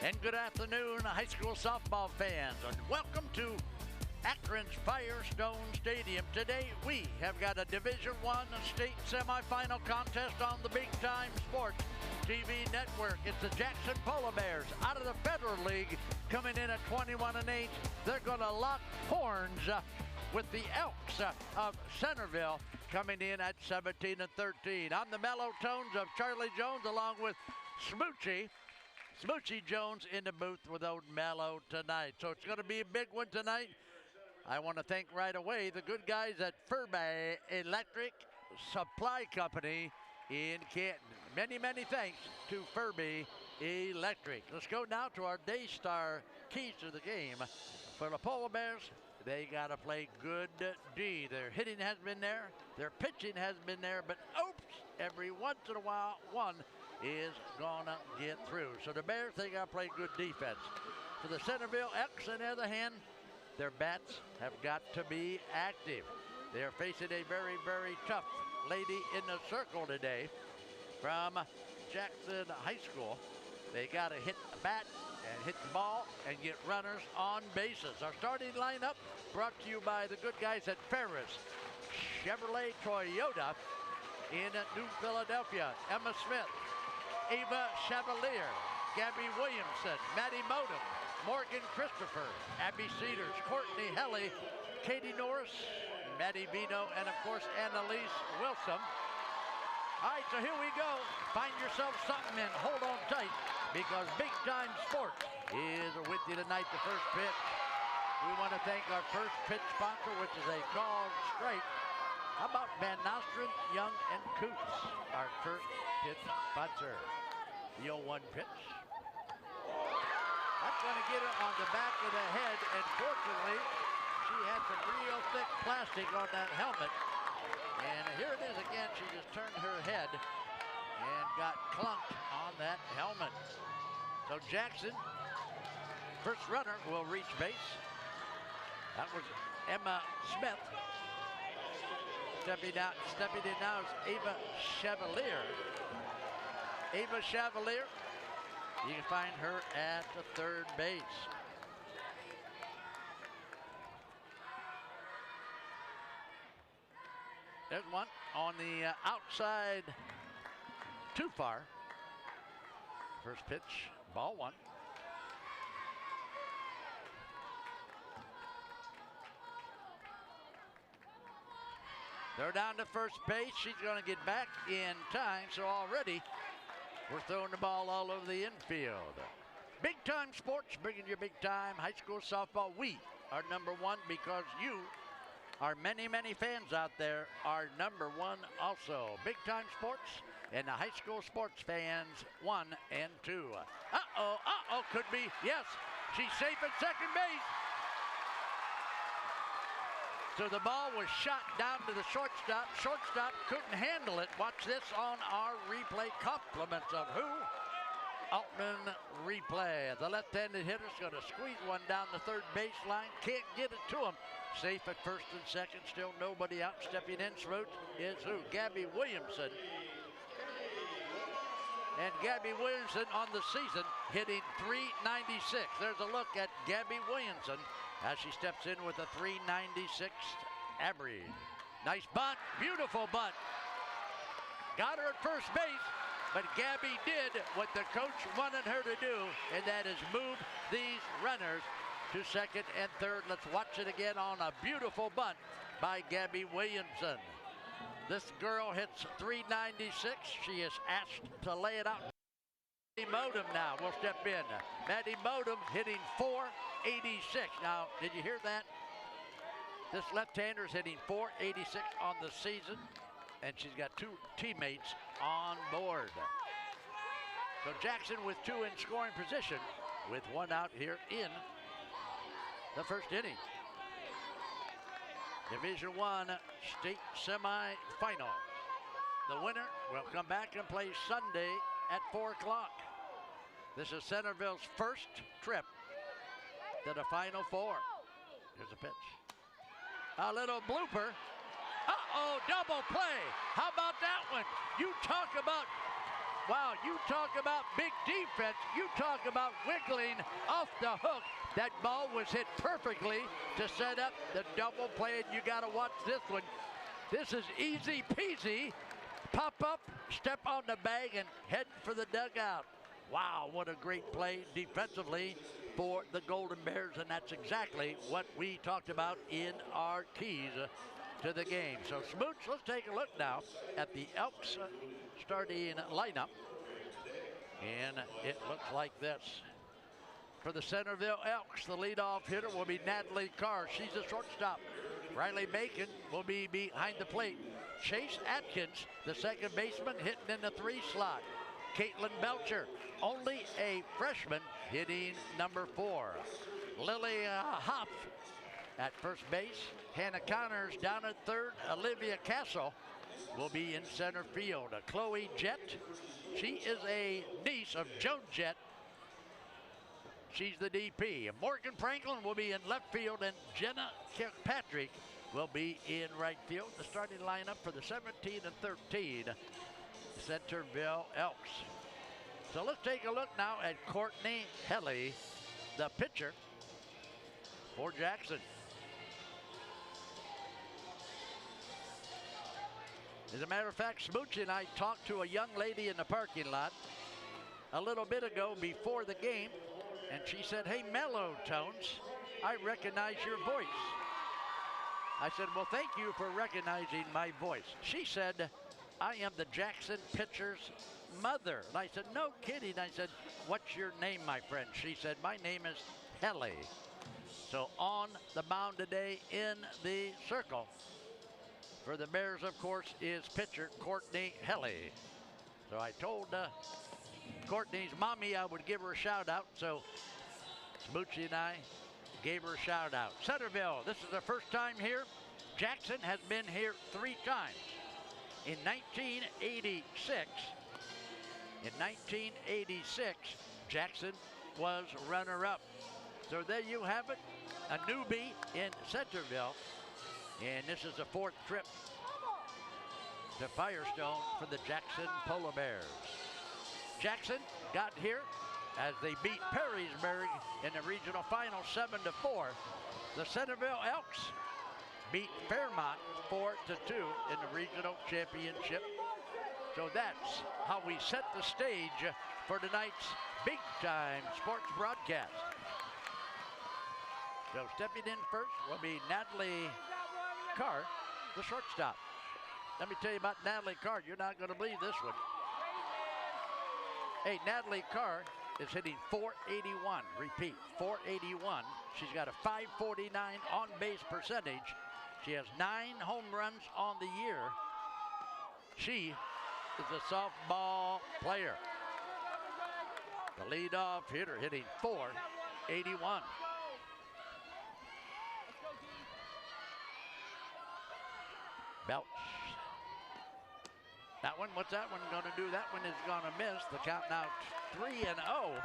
And good afternoon, high school softball fans, and welcome to Akron's Firestone Stadium. Today we have got a Division I state semifinal contest on the Big Time Sports TV network. It's the Jackson Polar Bears out of the Federal League coming in at 21-8. They're going to lock horns with the Elks of Centerville coming in at 17-13. On the mellow tones of Charlie Jones along with Smoochie Jones in the booth with old Mello tonight. So it's going to be a big one tonight. I want to thank right away the good guys at Furby Electric Supply Company in Canton. Many thanks to Furby Electric. Let's go now to our Daystar keys to the game. For the Polar Bears, they got to play good D. Their hitting has been there, their pitching has been there, but oops, every once in a while, one is gonna get through. So the Bears, they gotta play good defense. For the Centerville Elks, on the other hand, their bats have got to be active. They're facing a very tough lady in the circle today from Jackson High School. They gotta hit the bat and hit the ball and get runners on bases. Our starting lineup brought to you by the good guys at Ferris Chevrolet Toyota in New Philadelphia. Emma Smith, Ava Chevalier, Gabby Williamson, Maddie Modem, Morgan Christopher, Abby Cedars, Courtney Helly, Katie Norris, Maddie Vino, and of course Annalise Wilson. All right, so here we go. Find yourself something and hold on tight because Big Time Sports is with you tonight. The first pitch. We want to thank our first pitch sponsor, which is a called strike. How about Van Nostrand, Young, and Coots, our first pitch sponsor. The 0-1 pitch. That's going to get her on the back of the head, and fortunately, she had some real thick plastic on that helmet. And here it is again. She just turned her head and got clunked on that helmet. So Jackson, first runner, will reach base. That was Emma Smith. Stepping in now is Ava Chevalier. Ava Chevalier, you can find her at the third base. There's one on the outside, too far. First pitch, ball one. They're down to first base. She's going to get back in time, so already we're throwing the ball all over the infield. Big Time Sports, bringing you big time high school softball. We are number one because you, our many fans out there, are number one also. Big Time Sports and the high school sports fans 1 and 2. Could be, yes, she's safe at second base. So the ball was shot down to the shortstop. Shortstop couldn't handle it. Watch this on our replay. Compliments of who? Altman Replay. The left-handed hitter's going to squeeze one down the third baseline. Can't get it to him. Safe at first and second. Still nobody out. Stepping in through is who? Gabby Williamson. And Gabby Williamson on the season hitting .396. There's a look at Gabby Williamson as she steps in with a .396 average. Nice bunt, beautiful bunt. Got her at first base, but Gabby did what the coach wanted her to do, and that is move these runners to second and third. Let's watch it again on a beautiful bunt by Gabby Williamson. This girl hits .396. She is asked to lay it out. Maddie Modem now will step in. Maddie Modem hitting .486. Now, did you hear that? This left-hander is hitting .486 on the season, and she's got two teammates on board. So Jackson with two in scoring position with one out here in the first inning. Division I state semifinal. The winner will come back and play Sunday at 4 o'clock. This is Centerville's first trip to the Final Four. Here's a pitch. A little blooper. Double play. How about that one? You talk about Wow, you talk about big defense. You talk about wiggling off the hook. That ball was hit perfectly to set up the double play, and you got to watch this one. This is easy peasy. Pop up, step on the bag, and head for the dugout. Wow, what a great play defensively for the Golden Bears, and that's exactly what we talked about in our keys to the game. So, Smooch, let's take a look now at the Elks starting lineup. And it looks like this. For the Centerville Elks, the leadoff hitter will be Natalie Carr. She's a shortstop. Riley Bacon will be behind the plate. Chase Atkins, the second baseman, hitting in the 3 slot. Caitlin Belcher, only a freshman, hitting number 4. Lily Hoff at first base. Hannah Connors down at third. Olivia Castle will be in center field. Chloe Jett, she is a niece of Joan Jett. She's the DP. Morgan Franklin will be in left field, and Jenna Kirkpatrick will be in right field. The starting lineup for the 17 and 13 Centerville Elks. So let's take a look now at Courtney Helly, the pitcher for Jackson. As a matter of fact, Smoochie and I talked to a young lady in the parking lot a little bit ago before the game, and she said, "Hey, Mellow Tones, I recognize your voice." I said, "Well, thank you for recognizing my voice." She said, "I am the Jackson pitcher's mother." And I said, "No kidding." I said, "What's your name, my friend?" She said, "My name is Helly." So on the mound today in the circle for the Bears, of course, is pitcher Courtney Helly. So I told Courtney's mommy I would give her a shout out. So Smoochie and I gave her a shout out. Centerville, this is the first time here. Jackson has been here 3 times. In 1986, Jackson was runner-up. So there you have it, a newbie in Centerville. And this is the 4th trip to Firestone for the Jackson Polar Bears. Jackson got here as they beat Perrysburg in the regional final 7-4. The Centerville Elks beat Fairmont 4-2 in the regional championship. So that's how we set the stage for tonight's big time sports broadcast. So stepping in first will be Natalie Carr, the shortstop. Let me tell you about Natalie Carr. You're not going to believe this one. Hey, Natalie Carr is hitting .481. Repeat, .481. She's got a .549 on-base percentage. She has 9 home runs on the year. She is a softball player. The leadoff hitter hitting .481. Belch. That one, what's that one going to do? That one is going to miss. The count now 3-0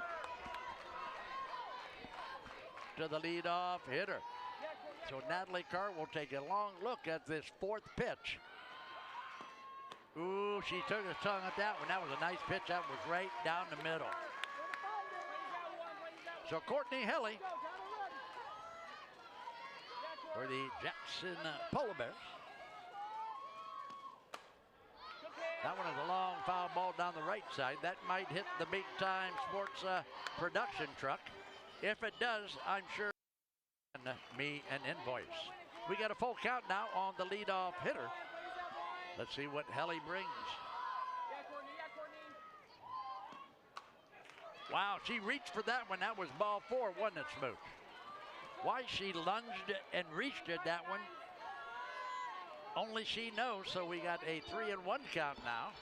to the leadoff hitter. So Natalie Carr will take a long look at this 4th pitch. Ooh, she took her tongue at that one. That was a nice pitch. That was right down the middle. So Courtney Helly for the Jackson Polar Bears. That one is a long foul ball down the right side. That might hit the big time sports production truck. If it does, I'm sure me an invoice. We got a full count now on the leadoff hitter. Let's see what Helly brings. Wow, she reached for that one. That was ball 4, wasn't it, Smooch? Why she lunged and reached at that one, only she knows. So we got a 3-1 count now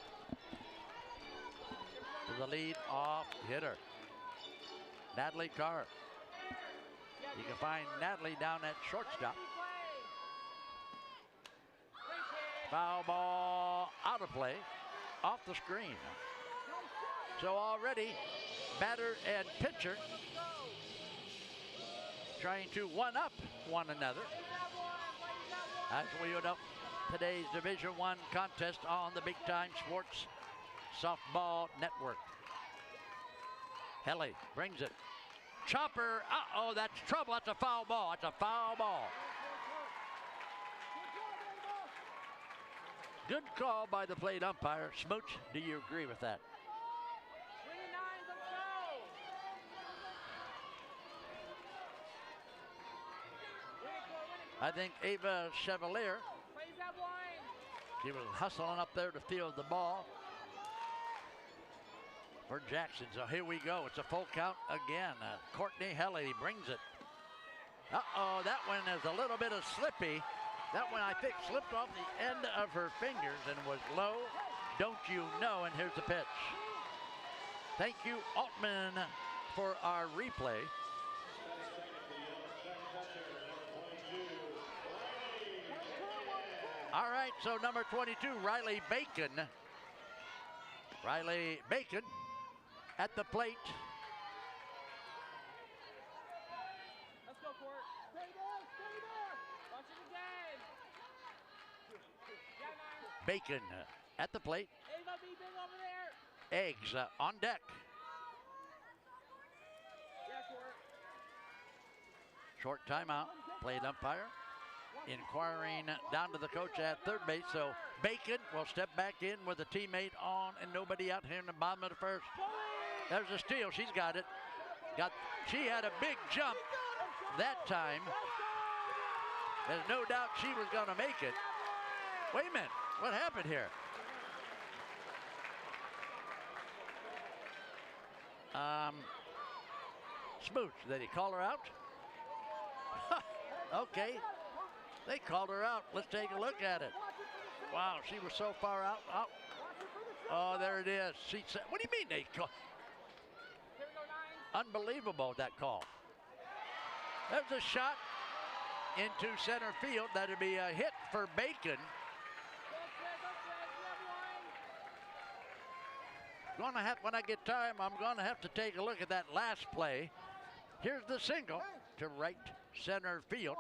to the lead-off hitter, Natalie Carr. You can find Natalie down at shortstop. Foul ball out of play, off the screen. So already batter and pitcher trying to one-up one another as we would up today's Division I contest on the Big Time Sports Softball Network. Helly brings it. Chopper, uh-oh, that's trouble. That's a foul ball. That's a foul ball. Good call by the plate umpire. Smooch, do you agree with that? I think Ava Chevalier, she was hustling up there to field the ball for Jackson. So here we go. It's a full count again. Courtney Helly brings it. Uh-oh, that one is a little bit of slippy. That one, I think, slipped off the end of her fingers and was low. Don't you know? And here's the pitch. Thank you, Altman, for our replay. All right, so number 22, Riley Bacon. Riley Bacon at the plate. Let's go, Court. Stay there. Watch it again. Bacon at the plate. Ava, be big over there. Eggs on deck. Yeah, Court. Short timeout. Plate umpire inquiring down to the coach at third base. So Bacon will step back in with a teammate on and nobody out here in the bottom of the first. There's a steal. She's got it. She had a big jump that time. There's no doubt she was going to make it. Wait a minute. What happened here? Smooch. Did he call her out? Okay. They called her out. Let's take a look at it. Wow, she was so far out. Oh, there it is. She said, what do you mean they call? Unbelievable, that call. There's a shot into center field. That'd be a hit for Bacon. When I get time, I'm going to have to take a look at that last play. Here's the single to right center field.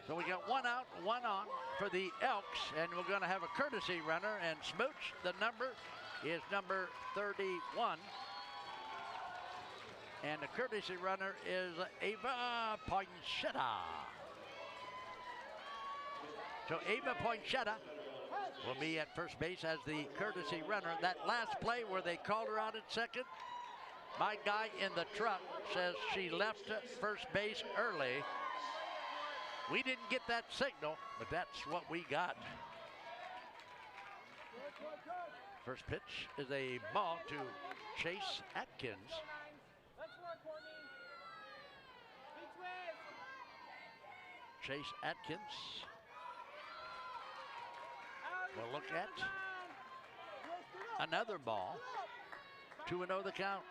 So we got one out, one on for the Elks, and we're going to have a courtesy runner. And Smooch, the number is number 31. And the courtesy runner is Ava Poinchetta. So Ava Poinchetta will be at first base as the courtesy runner. That last play where they called her out at second, my guy in the truck says she left first base early. We didn't get that signal, but that's what we got. First pitch is a ball to Chase Atkins. Chase Atkins. We'll look at another ball. 2-0 the count.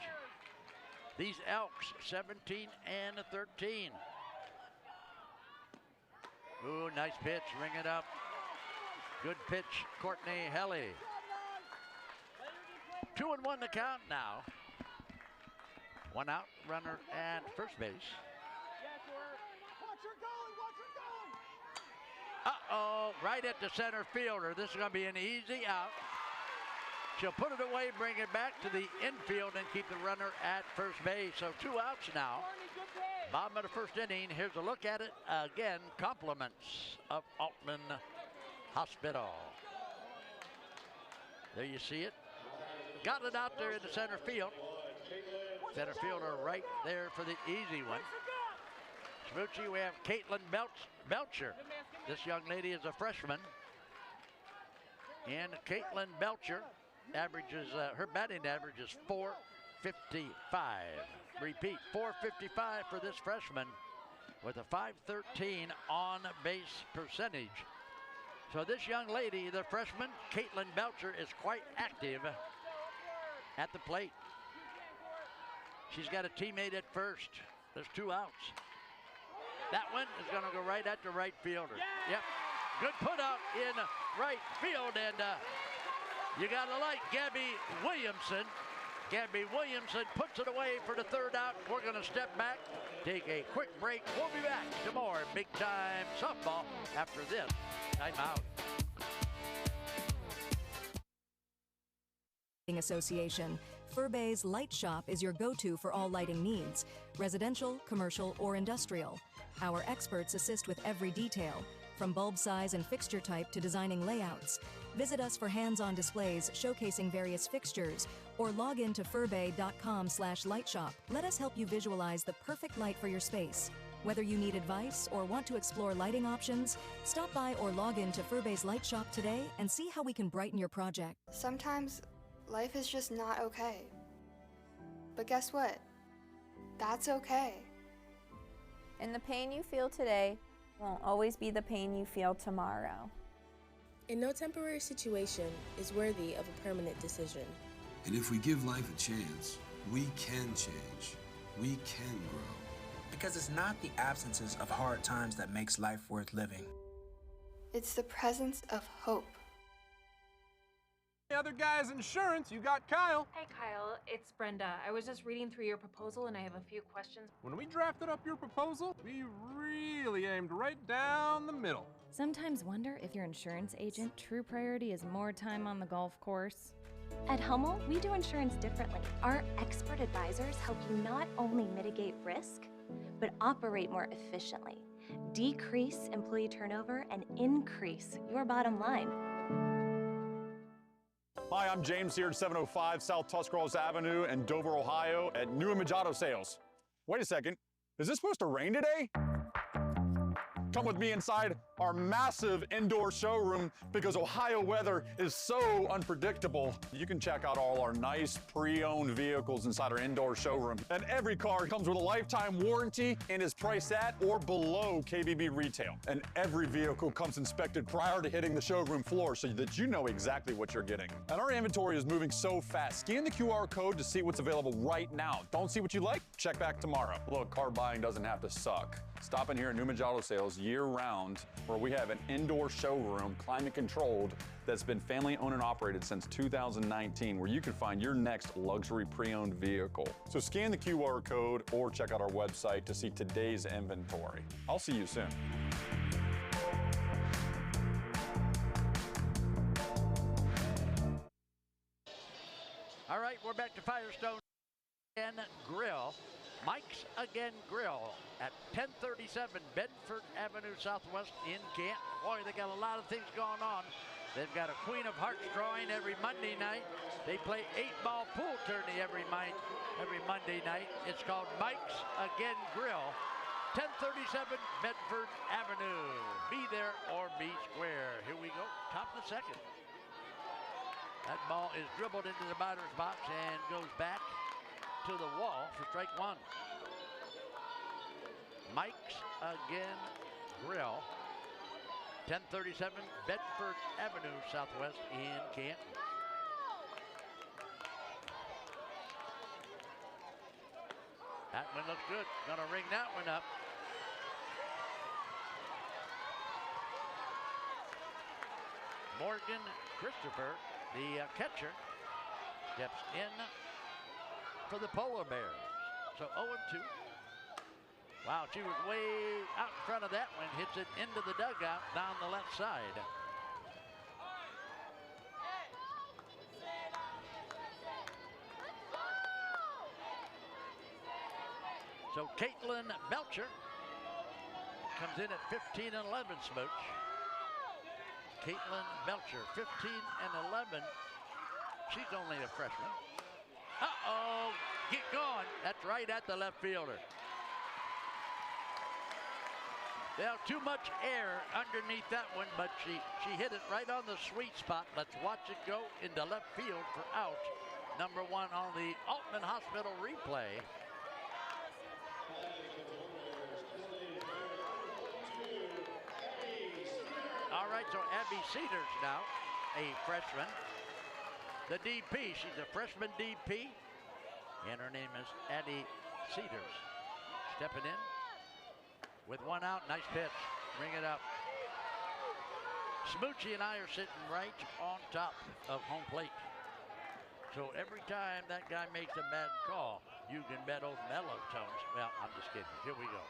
These Elks, 17 and 13. Ooh, nice pitch, ring it up. Good pitch, Courtney Helly. 2-1 the count now. One out, runner at first base. Uh-oh, right at the center fielder. This is going to be an easy out. She'll put it away, bring it back to the infield, and keep the runner at first base. So 2 outs now. Bottom of the first inning. Here's a look at it again. Compliments of Altman Hospital. There you see it. Got it out there in the center field. Center fielder right there for the easy one. Smoochie, we have Caitlin Belcher. This young lady is a freshman. And Caitlin Belcher averages, her batting average is .455. Repeat, .455 for this freshman with a .513 on base percentage. So this young lady, the freshman, Caitlin Belcher, is quite active at the plate. She's got a teammate at first. There's 2 outs. That one is going to go right at the right fielder. Yep. Good put out in right field, and you got to like Gabby Williamson Gabby Williamson puts it away for the third out. We're going to step back, take a quick break. We'll be back to more big-time softball after this timeout. Association. Furbay's Light Shop is your go-to for all lighting needs, residential, commercial, or industrial. Our experts assist with every detail, from bulb size and fixture type to designing layouts. Visit us for hands-on displays showcasing various fixtures, or log in to furbay.com/lightshop. Let us help you visualize the perfect light for your space. Whether you need advice or want to explore lighting options, stop by or log in to Furbay's Light Shop today and see how we can brighten your project. Sometimes life is just not okay. But guess what? That's okay. And the pain you feel today won't always be the pain you feel tomorrow. And no temporary situation is worthy of a permanent decision. And if we give life a chance, we can change. We can grow. Because it's not the absences of hard times that makes life worth living. It's the presence of hope. The other guy's insurance, you got Kyle. Hey Kyle, it's Brenda. I was just reading through your proposal and I have a few questions. When we drafted up your proposal, we really aimed right down the middle. Sometimes wonder if your insurance agent true priority is more time on the golf course. At Hummel, we do insurance differently. Our expert advisors help you not only mitigate risk, but operate more efficiently, decrease employee turnover, and increase your bottom line. Hi, I'm James here at 705 South Tuscarawas Avenue in Dover, Ohio at New Image Auto Sales. Wait a second, is it supposed to rain today? Come with me inside our massive indoor showroom because Ohio weather is so unpredictable. You can check out all our nice pre-owned vehicles inside our indoor showroom. And every car comes with a lifetime warranty and is priced at or below KBB retail. And every vehicle comes inspected prior to hitting the showroom floor so that you know exactly what you're getting. And our inventory is moving so fast. Scan the QR code to see what's available right now. Don't see what you like? Check back tomorrow. Look, car buying doesn't have to suck. Stop in here at New Image Auto Sales year-round, where we have an indoor showroom, climate-controlled, that's been family-owned and operated since 2019, where you can find your next luxury pre-owned vehicle. So scan the QR code or check out our website to see today's inventory. I'll see you soon. All right, we're back to Firestone Again Grill. Mike's Again Grill at 1037 Bedford Avenue Southwest in Canton. Boy, they got a lot of things going on. They've got a Queen of Hearts drawing every Monday night. They play 8-ball pool tourney every Monday night. It's called Mike's Again Grill, 1037 Bedford Avenue. Be there or be square. Here we go, top of the second. That ball is dribbled into the batter's box and goes back to the wall for strike one. Mike's Again Grill, 1037 Bedford Avenue Southwest in Canton. That one looks good. Gonna ring that one up. Morgan Christopher, the catcher, steps in for the Polar Bears. So 0-2. Wow, she was way out in front of that one. Hits it into the dugout down the left side. So Caitlin Belcher comes in at 15 and 11, Smooch. Caitlin Belcher, 15 and 11. She's only a freshman. Uh-oh, get going. That's right at the left fielder. Well, too much air underneath that one, but she hit it right on the sweet spot. Let's watch it go into left field for out number one on the Altman Hospital replay. All right, so Abby Cedars now, a freshman. The DP, she's a freshman DP, and her name is Addie Cedars. Stepping in with one out, nice pitch, ring it up. Smoochie and I are sitting right on top of home plate. So every time that guy makes a bad call, you can bet old mellow tones. Well, I'm just kidding. Here we go.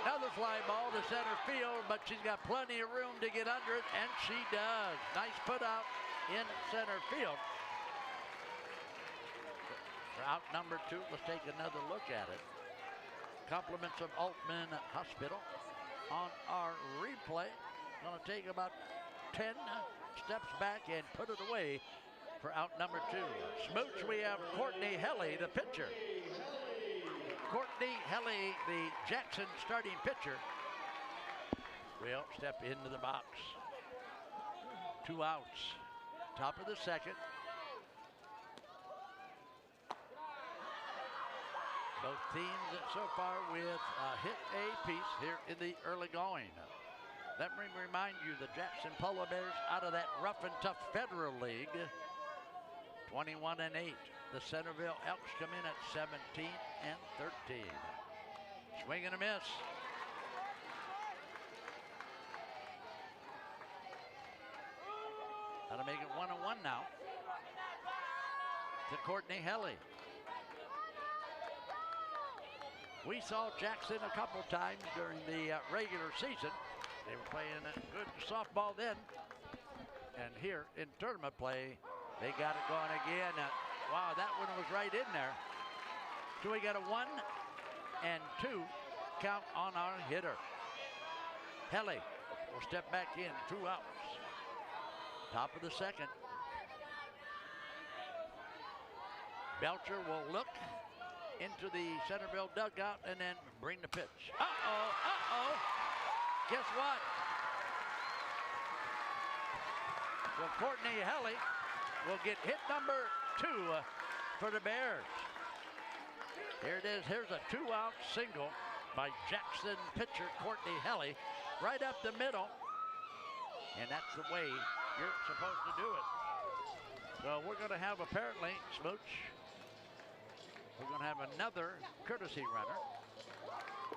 Another fly ball to center field, but she's got plenty of room to get under it, and she does. Nice put out in center field. For out number 2, let's take another look at it. Compliments of Altman Hospital on our replay. Going to take about 10 steps back and put it away for out number 2. Smooch, we have Courtney Helly, the pitcher. Courtney Helly, the Jackson starting pitcher, will step into the box. 2 outs. Top of the second. Both teams so far with a hit apiece here in the early going. Let me remind you, the Jackson Polo Bears out of that rough and tough Federal League, 21-8. The Centerville Elks come in at 17-13. Swing and a miss. That'll make it 1-1 now to Courtney Helly. We saw Jackson a couple times during the regular season. They were playing a good softball then. And here in tournament play, they got it going again. Wow, that one was right in there. So we got a 1-2 count on our hitter. Helly will step back in, 2 outs. Top of the second. Belcher will look into the Centerville dugout and then bring the pitch. Uh-oh. Guess what? So Courtney Helly will get hit number 2 for the Bears. Here it is. Here's a 2-out single by Jackson pitcher Courtney Helly right up the middle. And that's the way you're supposed to do it. So we're going to have, apparently, Smooch, we're going to have another courtesy runner.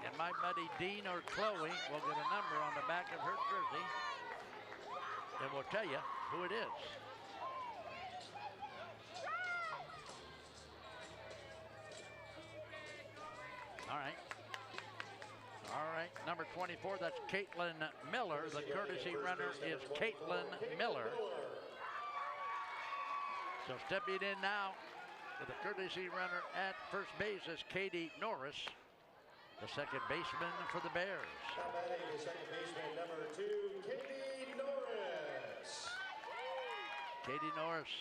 And my buddy Dean or Chloe will get a number on the back of her jersey. And we'll tell you who it is. All right, number 24, that's Caitlin Miller. The courtesy runner is Caitlin Miller. So stepping in now with the courtesy runner at first base is Katie Norris, the second baseman for the Bears. The second baseman, number 2, Katie Norris. Katie Norris.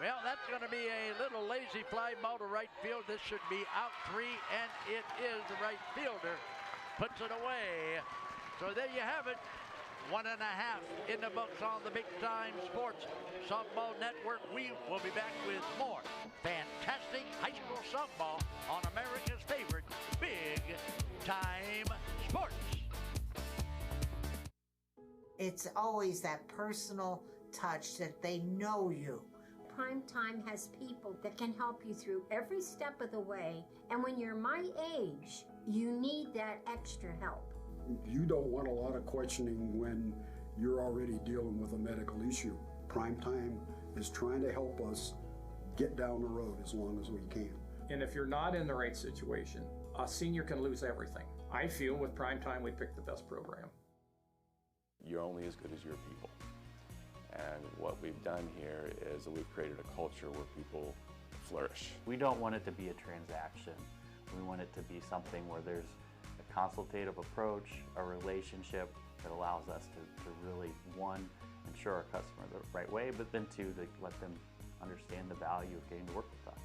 Well, that's going to be a little lazy fly ball to right field. This should be out 3, and it is. The right fielder puts it away. So there you have it. 1.5 in the books on the Big Time Sports Softball Network. We will be back with more fantastic high school softball on America's favorite Big Time Sports. It's always that personal touch that they know you. Primetime has people that can help you through every step of the way, and when you're my age, you need that extra help. You don't want a lot of questioning when you're already dealing with a medical issue. Primetime is trying to help us get down the road as long as we can. And if you're not in the right situation, a senior can lose everything. I feel with Primetime we picked the best program. You're only as good as your people. And what we've done here is that we've created a culture where people flourish. We don't want it to be a transaction. We want it to be something where there's a consultative approach, a relationship that allows us to really, one, ensure our customer the right way, but then two, to let them understand the value of getting to work with us.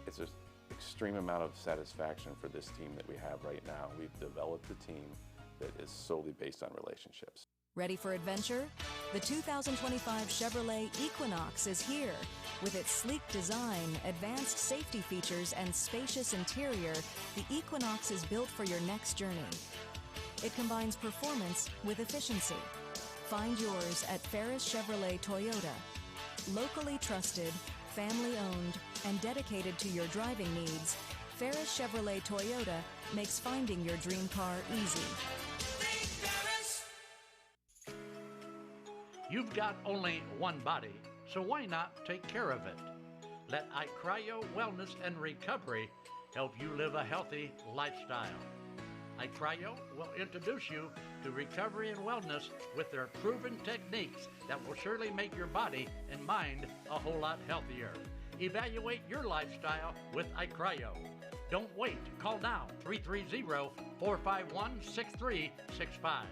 It's an extreme amount of satisfaction for this team that we have right now. We've developed a team that is solely based on relationships. Ready for adventure? The 2025 Chevrolet Equinox is here. With its sleek design, advanced safety features, and spacious interior, the Equinox is built for your next journey. It combines performance with efficiency. Find yours at Ferris Chevrolet Toyota. Locally trusted, family-owned, and dedicated to your driving needs, Ferris Chevrolet Toyota makes finding your dream car easy. You've got only one body, so why not take care of it? Let iCryo Wellness and Recovery help you live a healthy lifestyle. iCryo will introduce you to recovery and wellness with their proven techniques that will surely make your body and mind a whole lot healthier. Evaluate your lifestyle with iCryo. Don't wait. Call now, 330-451-6365.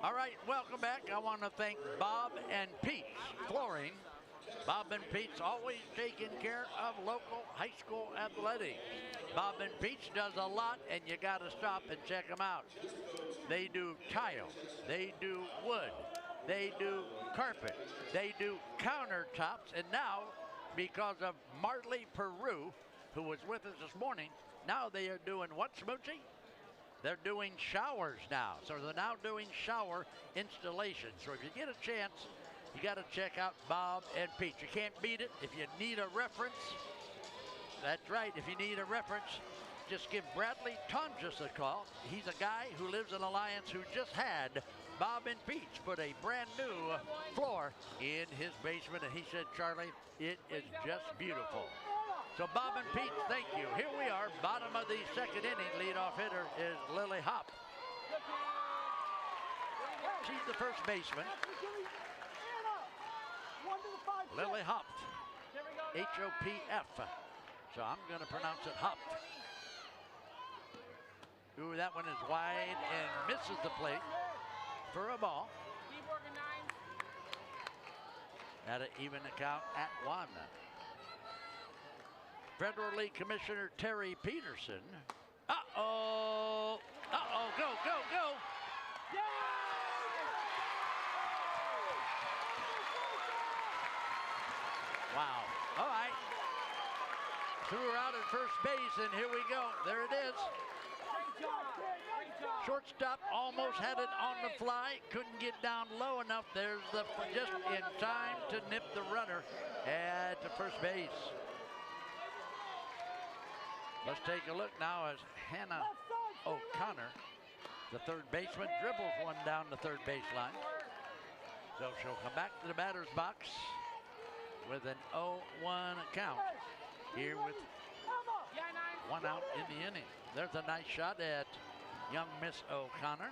All right, welcome back. I want to thank Bob and Pete's Flooring. Bob and Pete's always taking care of local high school athletics. Bob and Pete's does a lot, and you got to stop and check them out. They do tile, they do wood, they do carpet, they do countertops, and now, because of Marley Peru, who was with us this morning, now they are doing what, Smoochie? They're doing showers now. So they're now doing shower installations. So if you get a chance, you got to check out Bob and Pete. You can't beat it. If you need a reference, that's right. If you need a reference, just give Bradley Tonjes a call. He's a guy who lives in Alliance who just had Bob and Pete put a brand new floor in his basement. And he said, Charlie, it is just beautiful. So Bob and Pete, thank you. Here we are, bottom of the second inning. Leadoff hitter is Lily Hop. She's the first baseman. Lily Hop. H-O-P-F. So I'm going to pronounce it Hop. Ooh, that one is wide and misses the plate for a ball. At an even account at 1. Federal League Commissioner Terry Peterson. Uh-oh. Uh-oh. Go, go, go. Wow. All right. Threw her out at first base, and here we go. There it is. Shortstop almost had it on the fly. Couldn't get down low enough. There's the just in time to nip the runner at the first base. Let's take a look now as Hannah O'Connor, the third baseman, dribbles one down the third baseline. So she'll come back to the batter's box with an 0-1 count here with one out in the inning. There's a nice shot at young Miss O'Connor.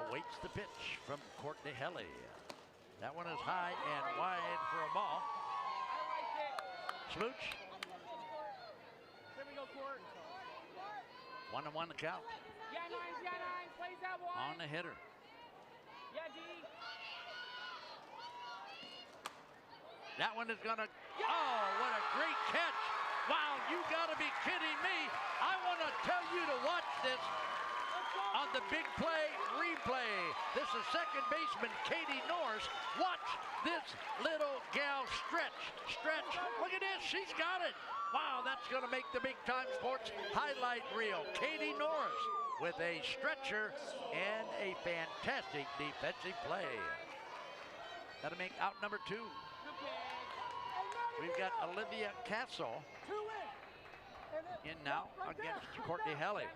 Awaits the pitch from Courtney Helly. That one is high and wide for a ball. Smooch. Here we go, Court. 1-1 the count. Yeah, nine. Plays that one. On the hitter. Yeah, D. That one is gonna. Oh, what a great catch! Wow, you gotta be kidding me! I want to tell you to watch this on the big play replay. This is second baseman Katie Norris. Watch this little gal stretch. Look at this, she's got it. Wow, that's going to make the Big Time Sports highlight reel. Katie Norris with a stretcher and a fantastic defensive play. That'll make out number 2. We've got Olivia Castle in now against Courtney Helly.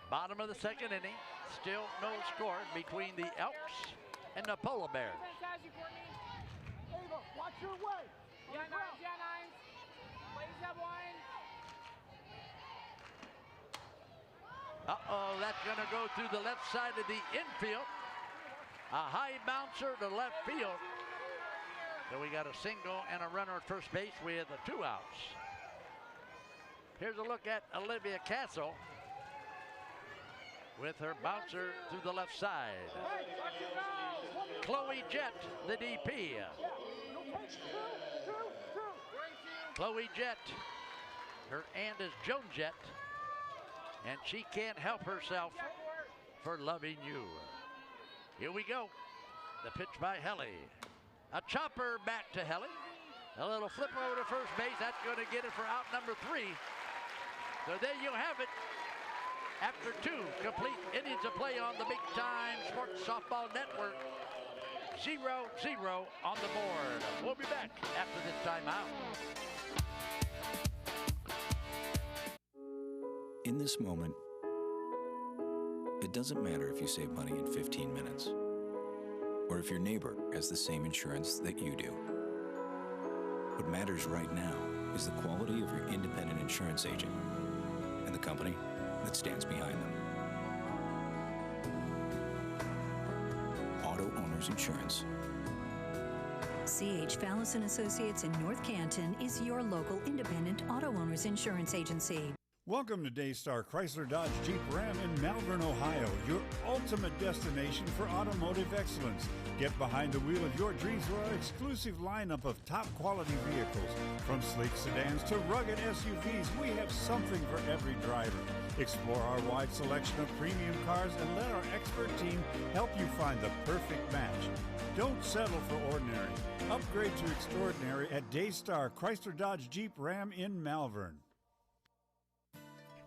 Bottom of the second inning, still no score between the Elks and the Polar Bears. Watch your way. Uh-oh, that's going to go through the left side of the infield. A high bouncer to left field. So we got a single and a runner at first base with 2 outs. Here's a look at Olivia Castle with her bouncer through the left side. Chloe Jett, the DP. Chloe Jett, her aunt is Joan Jett, and she can't help herself for loving you. Here we go. The pitch by Helly. A chopper back to Helly. A little flip over to first base. That's going to get it for out number 3. So there you have it. After 2 complete innings of play on the Big Time Sports Softball Network, 0-0 on the board. We'll be back after this timeout. In this moment, it doesn't matter if you save money in 15 minutes or if your neighbor has the same insurance that you do. What matters right now is the quality of your independent insurance agent and the company that stands behind them. Auto Owners Insurance. C.H. Fallison Associates in North Canton is your local independent auto owners insurance agency. Welcome to Daystar Chrysler Dodge Jeep Ram in Malvern, Ohio, your ultimate destination for automotive excellence. Get behind the wheel of your dreams with our exclusive lineup of top quality vehicles. From sleek sedans to rugged SUVs, we have something for every driver. Explore our wide selection of premium cars and let our expert team help you find the perfect match. Don't settle for ordinary. Upgrade to extraordinary at Daystar Chrysler Dodge Jeep Ram in Malvern.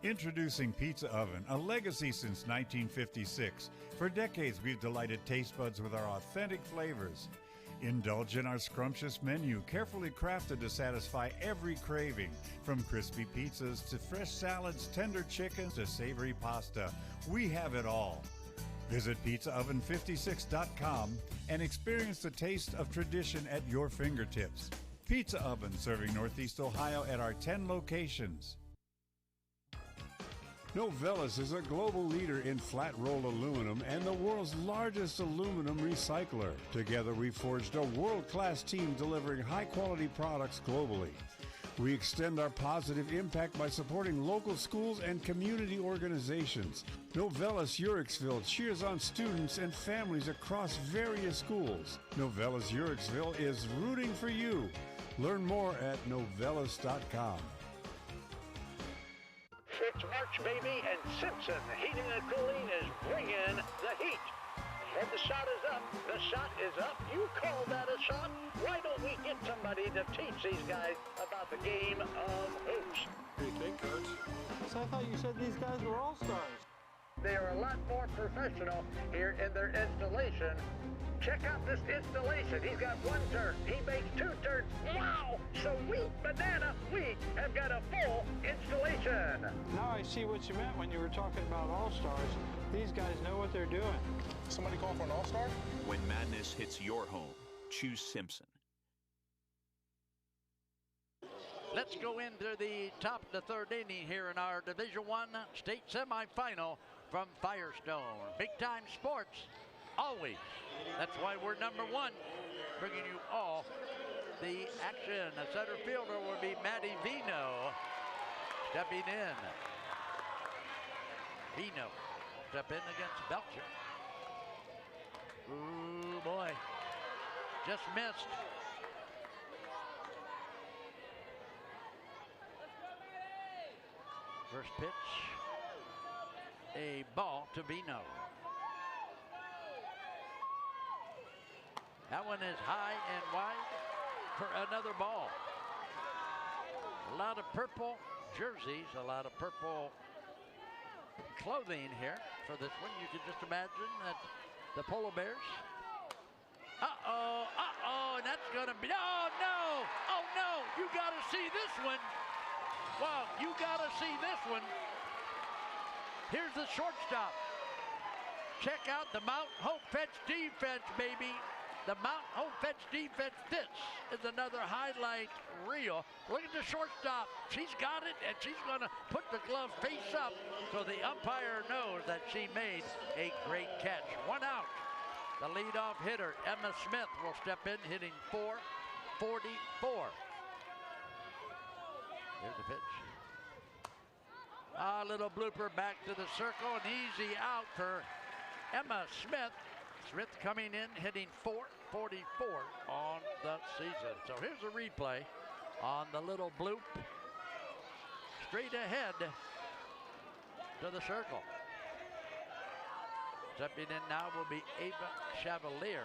Introducing Pizza Oven, a legacy since 1956. For decades, we've delighted taste buds with our authentic flavors. Indulge in our scrumptious menu, carefully crafted to satisfy every craving. From crispy pizzas to fresh salads, tender chickens to savory pasta, we have it all. Visit pizzaoven56.com and experience the taste of tradition at your fingertips. Pizza Oven, serving Northeast Ohio at our 10 locations. Novelis is a global leader in flat-roll aluminum and the world's largest aluminum recycler. Together, we forged a world-class team delivering high-quality products globally. We extend our positive impact by supporting local schools and community organizations. Novelis Uricksville cheers on students and families across various schools. Novelis Uricksville is rooting for you. Learn more at novelis.com. It's March, baby, and Simpson Heating and Cooling is bringing the heat. And the shot is up. The shot is up. You call that a shot? Why don't we get somebody to teach these guys about the game of hoops? What do you think, Coach? So I thought you said these guys were all-stars. They are a lot more professional here in their installation. Check out this installation. He's got 1 turn. He makes 2 turns. Wow! Sweet banana. We have got a full installation. Now I see what you meant when you were talking about all-stars. These guys know what they're doing. Somebody call for an all-star? When madness hits your home, choose Simpson. Let's go into the top of the 3rd inning here in our Division I state semifinal from Firestone. Big Time Sports, always. That's why we're number 1, bringing you all the action. The center fielder will be Matty Vino stepping in. Vino step in against Belcher. Ooh, boy. Just missed. First pitch, a ball to Vino. That one is high and wide for another ball. A lot of purple jerseys, a lot of purple clothing here for this one. You can just imagine that the Polo Bears. And that's gonna be, oh no, you gotta see this one. Wow, you gotta see this one. Here's the shortstop. Check out the Mount Hope Fetch defense, baby. The Mount Hope Fetch defense. This is another highlight reel. Look at the shortstop. She's got it, and she's gonna put the glove face up so the umpire knows that she made a great catch. 1 out. The leadoff hitter, Emma Smith, will step in, hitting .444. Here's the pitch. A little blooper back to the circle, an easy out for Emma Smith. Smith coming in, hitting .444 on the season. So here's a replay on the little bloop. Straight ahead to the circle. Stepping in now will be Ava Chevalier,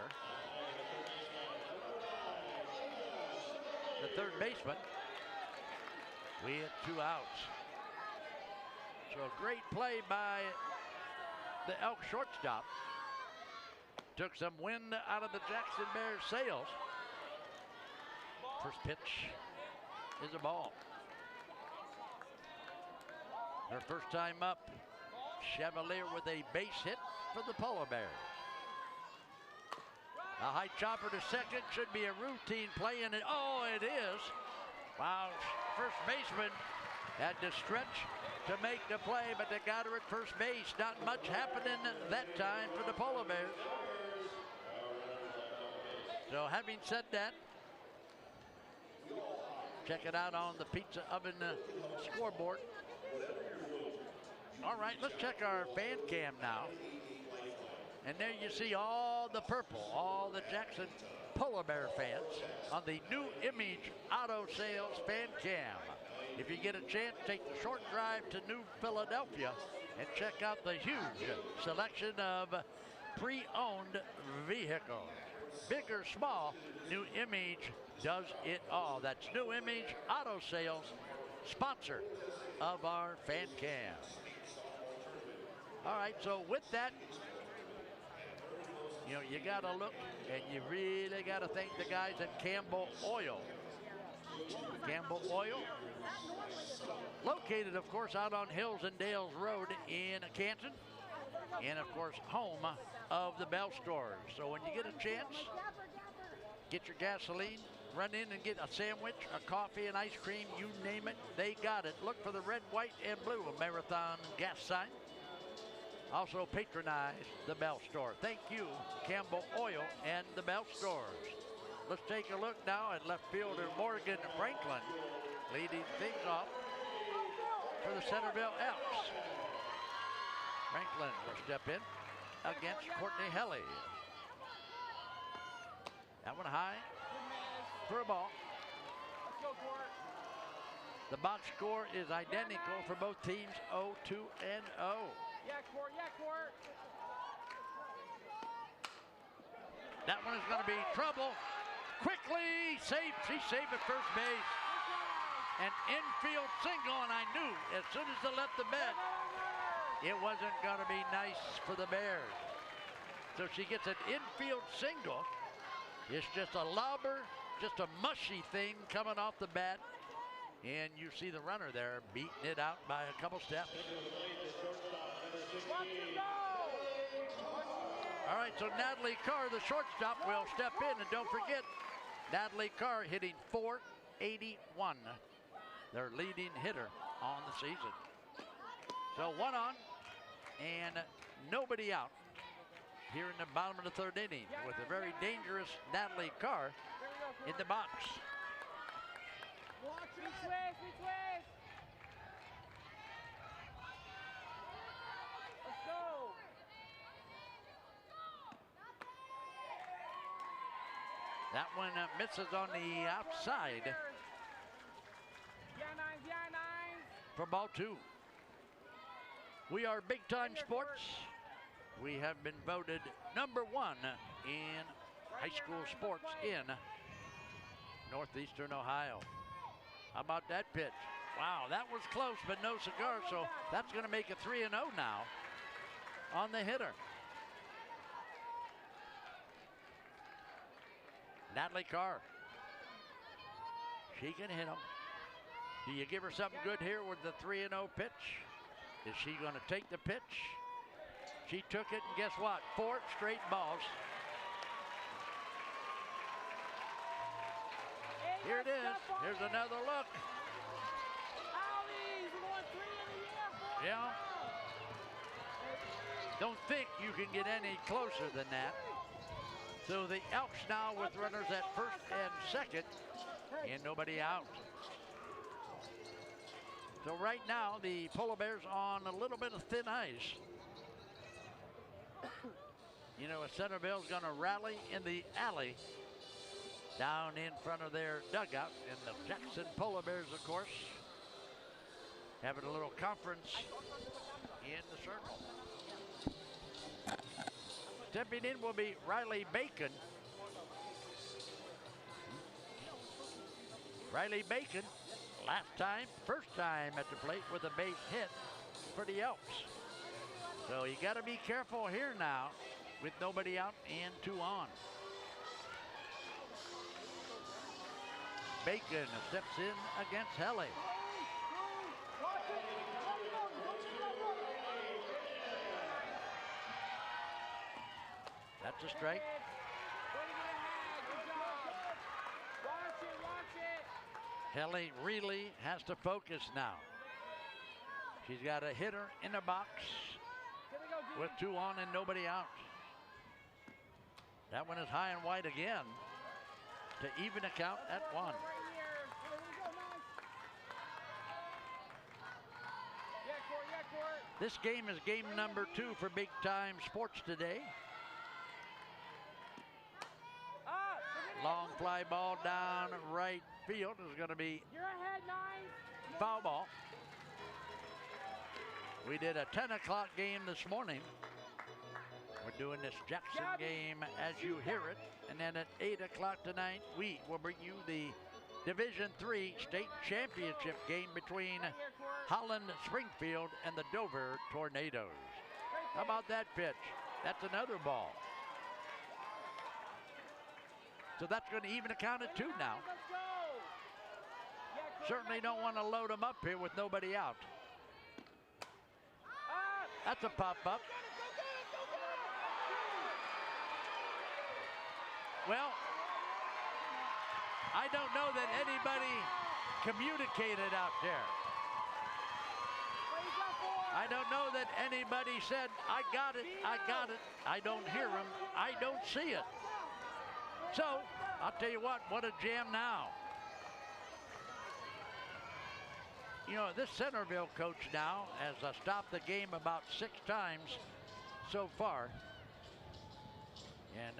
the third baseman, with 2 outs. So a great play by the Elk shortstop. Took some wind out of the Jackson Bears' sails. First pitch is a ball. Her first time up, Chevalier with a base hit for the Polar Bears. A high chopper to second, should be a routine play, and it is. Wow, first baseman had to stretch to make the play, but they got her at first base. Not much happening that time for the Polar Bears. So having said that, check it out on the Pizza Oven scoreboard. All right, let's check our fan cam now. And there you see all the purple, all the Jackson Polar Bear fans on the New Image Auto Sales fan cam. If you get a chance, take the short drive to New Philadelphia and check out the huge selection of pre-owned vehicles. Big or small, New Image does it all. That's New Image Auto Sales, sponsor of our fan cam. All right, so with that, you know, you got to look, and you really got to thank the guys at Campbell Oil. Campbell Oil, located, of course, out on Hills and Dales Road in Canton, and, of course, home of the Bell Stores. So when you get a chance, get your gasoline, run in and get a sandwich, a coffee, an ice cream, you name it, they got it. Look for the red, white, and blue Marathon gas sign. Also patronize the Bell Store. Thank you, Campbell Oil and the Bell Stores. Let's take a look now at left fielder Morgan Franklin, leading things off for the Centerville Elks. Franklin will step in against Courtney Helly. That one high for a ball. The box score is identical for both teams, 0-2 and 0. That one is going to be trouble. Quickly saved. She saved at first base. An infield single, and I knew as soon as they left the bed, it wasn't going to be nice for the Bears. So she gets an infield single. It's just a lobber, just a mushy thing coming off the bat. And you see the runner there beating it out by a couple steps. All right, so Natalie Carr, the shortstop, will step in. And don't forget, Natalie Carr hitting .481. Their leading hitter on the season. So 1 on and nobody out here in the bottom of the third inning with a very dangerous Natalie Carr in the box. Let's go. That one misses on the outside for ball 2. We are Big Time Sports. We have been voted #1 in high school sports in Northeastern Ohio. How about that pitch? Wow, that was close, but no cigar, so that's going to make it 3-0 now on the hitter. Natalie Carr. She can hit him. Do you give her something good here with the 3-0 pitch? Is she going to take the pitch? She took it, and guess what? 4 straight balls. Here it is. Here's another look. Yeah. Don't think you can get any closer than that. So the Elks now with runners at first and second, and nobody out. So right now, the Polar Bears on a little bit of thin ice. You know, Centerville's going to rally in the alley down in front of their dugout. And the Jackson Polar Bears, of course, having a little conference in the circle. Stepping in will be Riley Bacon. Riley Bacon, first time at the plate with a base hit for the Elks. So you got to be careful here now with nobody out and 2 on. Bacon steps in against Helly. That's a strike. Helly really has to focus now. She's got a hitter in the box with 2 on and nobody out. That one is high and wide again to even the count at 1. This game is game number 2 for Big Time Sports today. Long fly ball down right field is going to be foul ball. We did a 10 o'clock game this morning. We're doing this Jackson game as you hear it. And then at 8 o'clock tonight, we will bring you the Division III state championship game between Holland Springfield and the Dover Tornadoes. How about that pitch? That's another ball. So that's going to even account at 2 now. Certainly don't want to load them up here with nobody out. That's a pop-up. Well, I don't know that anybody communicated out there. I don't know that anybody said, I got it, I got it. I don't hear them, I don't see it. So, I'll tell you what a jam now. You know, this Centerville coach now has stopped the game about 6 times so far. And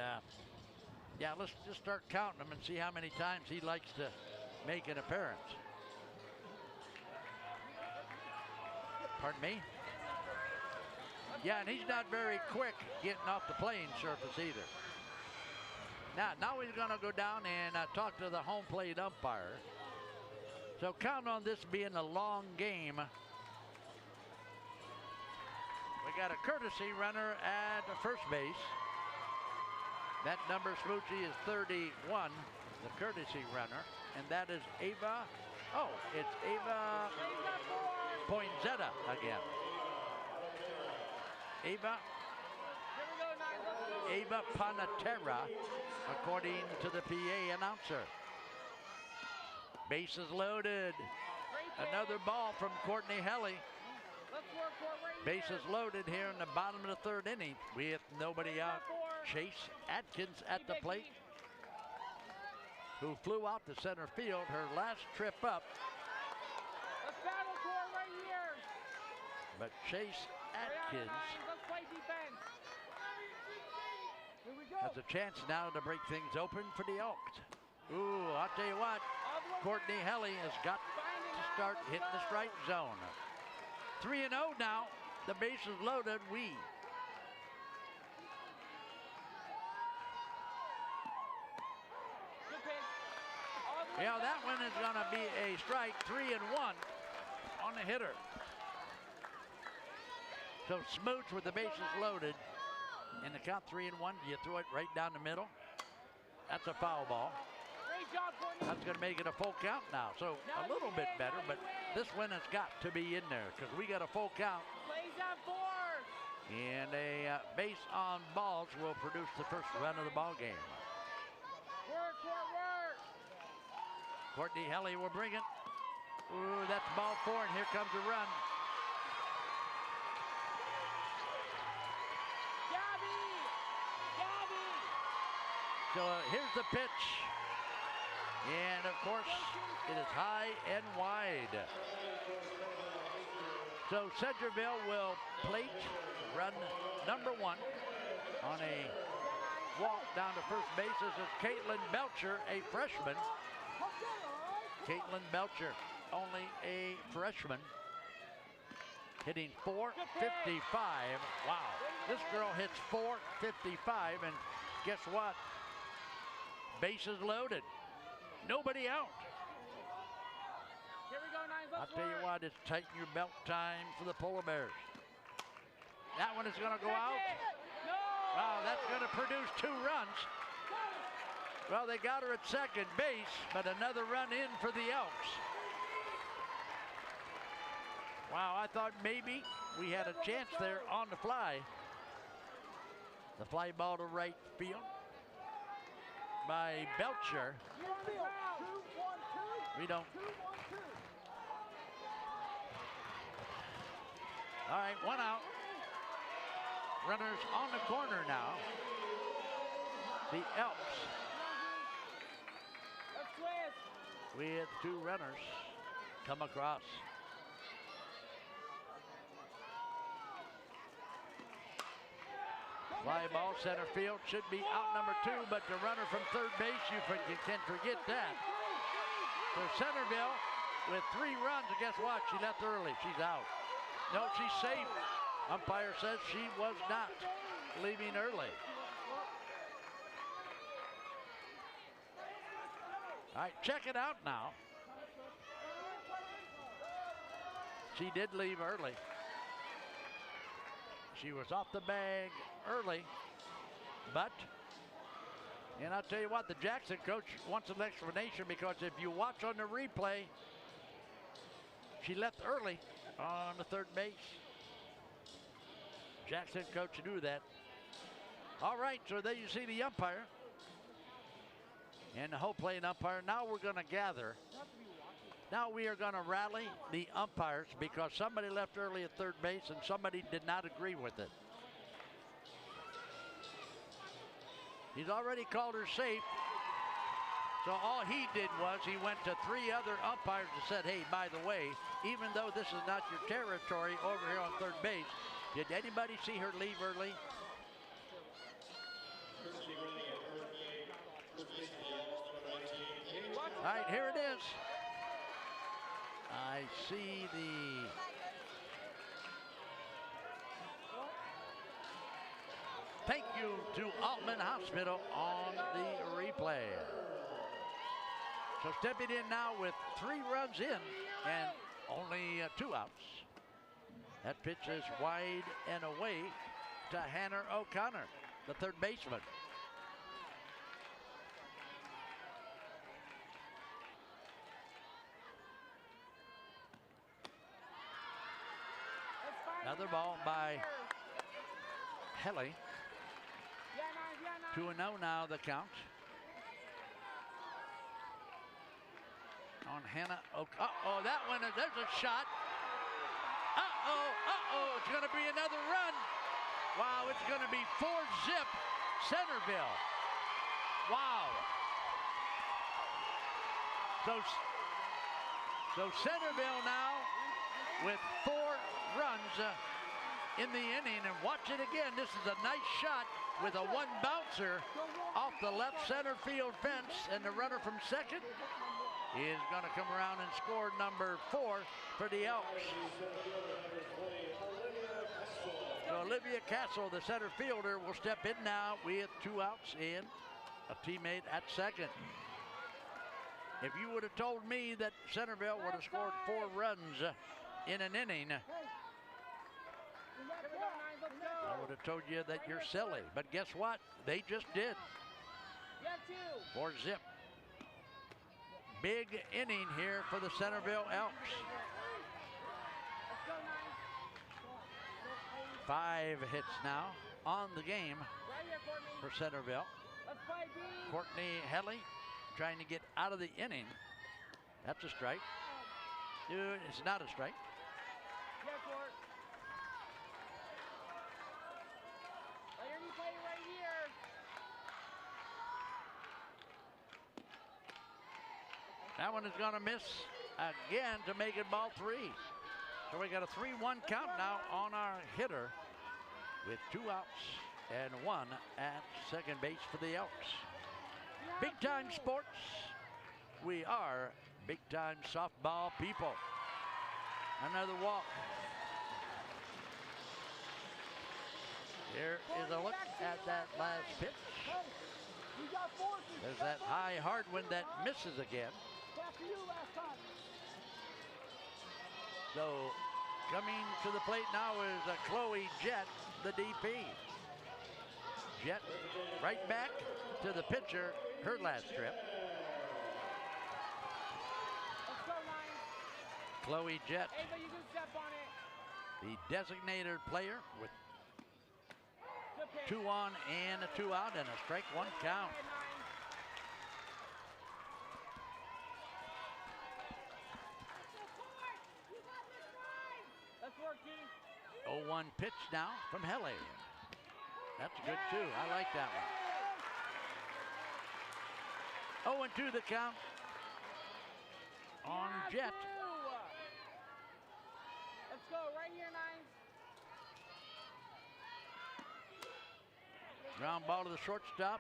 yeah, let's just start counting them and see how many times he likes to make an appearance. Pardon me? Yeah, and he's not very quick getting off the playing surface either. Now he's going to go down and talk to the home plate umpire. So count on this being a long game. We got a courtesy runner at first base. That number, Smoochie, is 31, the courtesy runner. And that is Ava. Oh, it's Ava Poinzetta again. Ava Panatera, according to the PA announcer. Bases loaded. Another ball from Courtney Helly. Bases loaded here in the bottom of the 3rd inning with nobody out. Chase Atkins at the plate, who flew out to center field her last trip up. But Chase Atkins has a chance now to break things open for the Elks. Ooh, I'll tell you what, Courtney Helly has got to start hitting the strike zone. 3-0 now. The bases loaded. Yeah, that one is going to be a strike. 3-1 on the hitter. So Smooch with the bases loaded. In the count 3-1, you throw it right down the middle. That's a foul ball. That's going to make it a full count now. So a little bit better, but this one has got to be in there because we got a full count. And a base on balls will produce the first run of the ball game. Courtney Helly will bring it. Ooh, that's ball 4, and here comes a run. So here's the pitch. And of course, it is high and wide. So Centerville will plate run number 1 on a walk down to first base. This is Caitlin Belcher, a freshman. Caitlin Belcher, only a freshman, hitting .455. Wow, this girl hits .455, and guess what? Bases loaded, nobody out. Here we go, Nines. I'll tell you what, it's tighten your belt time for the Polar Bears. That one is going to go out. Wow, that's going to produce 2 runs. Well, they got her at second base, but another run in for the Elks. Wow, I thought maybe we had a chance there on the fly. The fly ball to right field by Belcher. We don't. All right, 1 out. Runners on the corner now. The Elks with 2 runners come across. Fly ball, center field, should be out number 2, but the runner from third base, you can't forget that. So Centerville with 3 runs, and guess what? She left early. She's out. No, she's safe. Umpire says she was not leaving early. All right, check it out now. She did leave early. She was off the bag early, but, and I'll tell you what, the Jackson coach wants an explanation, because if you watch on the replay, she left early on the third base. Jackson coach knew that. All right, so there you see the umpire and the whole plate umpire. Now we're going to gather. Now we are going to rally the umpires, because somebody left early at third base and somebody did not agree with it. He's already called her safe. So all he did was he went to 3 other umpires and said, hey, by the way, even though this is not your territory over here on third base, did anybody see her leave early? All right, here it is. I see the thank you to Altman Hospital on the replay. So stepping in now with 3 runs in and only 2 outs. That pitch is wide and away to Hannah O'Connor, the third baseman. Another ball by Helly. 2-0 now the count. On Hannah O'Connor. Uh-oh, that one, there's a shot. Uh-oh, it's gonna be another run. Wow, it's gonna be 4-zip Centerville. Wow. So Centerville now with 4 runs in the inning, and watch it again. This is a nice shot with a 1 bouncer off the left center field fence, and the runner from second is going to come around and score number 4 for the Elks. So Olivia Castle, the center fielder, will step in now with 2 outs and a teammate at second. If you would have told me that Centerville would have scored 4 runs in an inning, I would have told you that you're silly. But guess what? They just did. 4-zip. Big inning here for the Centerville Elks. 5 hits now on the game for Centerville. Courtney Helly trying to get out of the inning. That's a strike. Dude, it's not a strike. That one is going to miss again to make it ball 3. So we got a 3-1 count now on our hitter with 2 outs and 1 at second base for the Elks. Big time sports. We are big time softball people. Another walk. Here is a look at that last pitch. There's that high hard one that misses again. So coming to the plate now is Chloe Jett, the DP. Jett right back to the pitcher, her last trip. Let's go, Nine. Chloe Jett, Ava, you can step on it. the designated player with 2 on and a 2 out and a strike 1 count. Let's work, team. 0-1 pitch now from Hele. That's good too. I like that one. 0-2 the count on Jett. Let's go right here, Nine. Ground ball to the shortstop.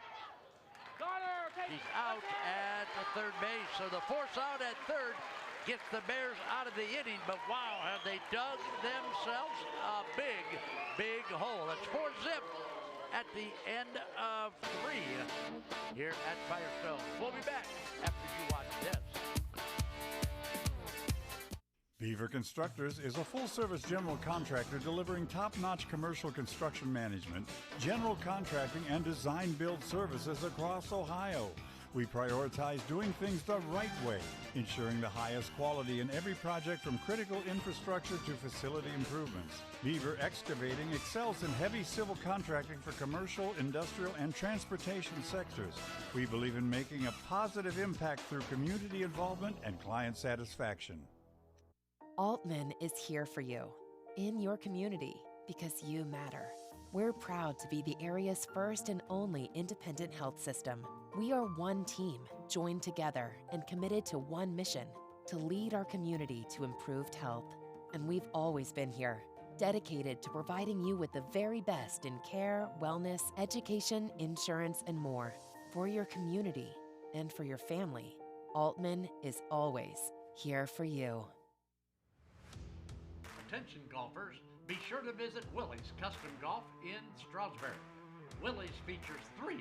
He's out at the third base. So the force out at third gets the Bears out of the inning. But wow, have they dug themselves a big, big hole. That's 4-zip at the end of 3 here at Firestone. We'll be back after you watch this. Beaver Constructors is a full-service general contractor delivering top-notch commercial construction management, general contracting, and design-build services across Ohio. We prioritize doing things the right way, ensuring the highest quality in every project from critical infrastructure to facility improvements. Beaver Excavating excels in heavy civil contracting for commercial, industrial, and transportation sectors. We believe in making a positive impact through community involvement and client satisfaction. Altman is here for you, in your community, because you matter. We're proud to be the area's first and only independent health system. We are one team, joined together and committed to one mission, to lead our community to improved health. And we've always been here, dedicated to providing you with the very best in care, wellness, education, insurance, and more. For your community and for your family, Altman is always here for you. Attention golfers, be sure to visit Willie's Custom Golf in Strasburg. Willie's features 3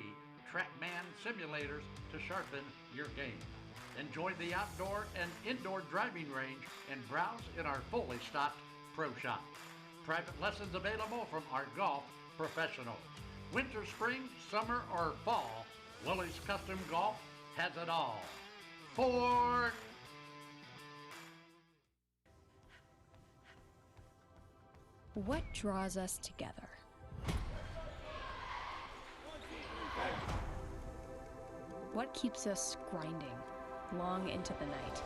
TrackMan simulators to sharpen your game. Enjoy the outdoor and indoor driving range and browse in our fully stocked pro shop. Private lessons available from our golf professionals. Winter, spring, summer, or fall, Willie's Custom Golf has it all. For what draws us together? What keeps us grinding long into the night?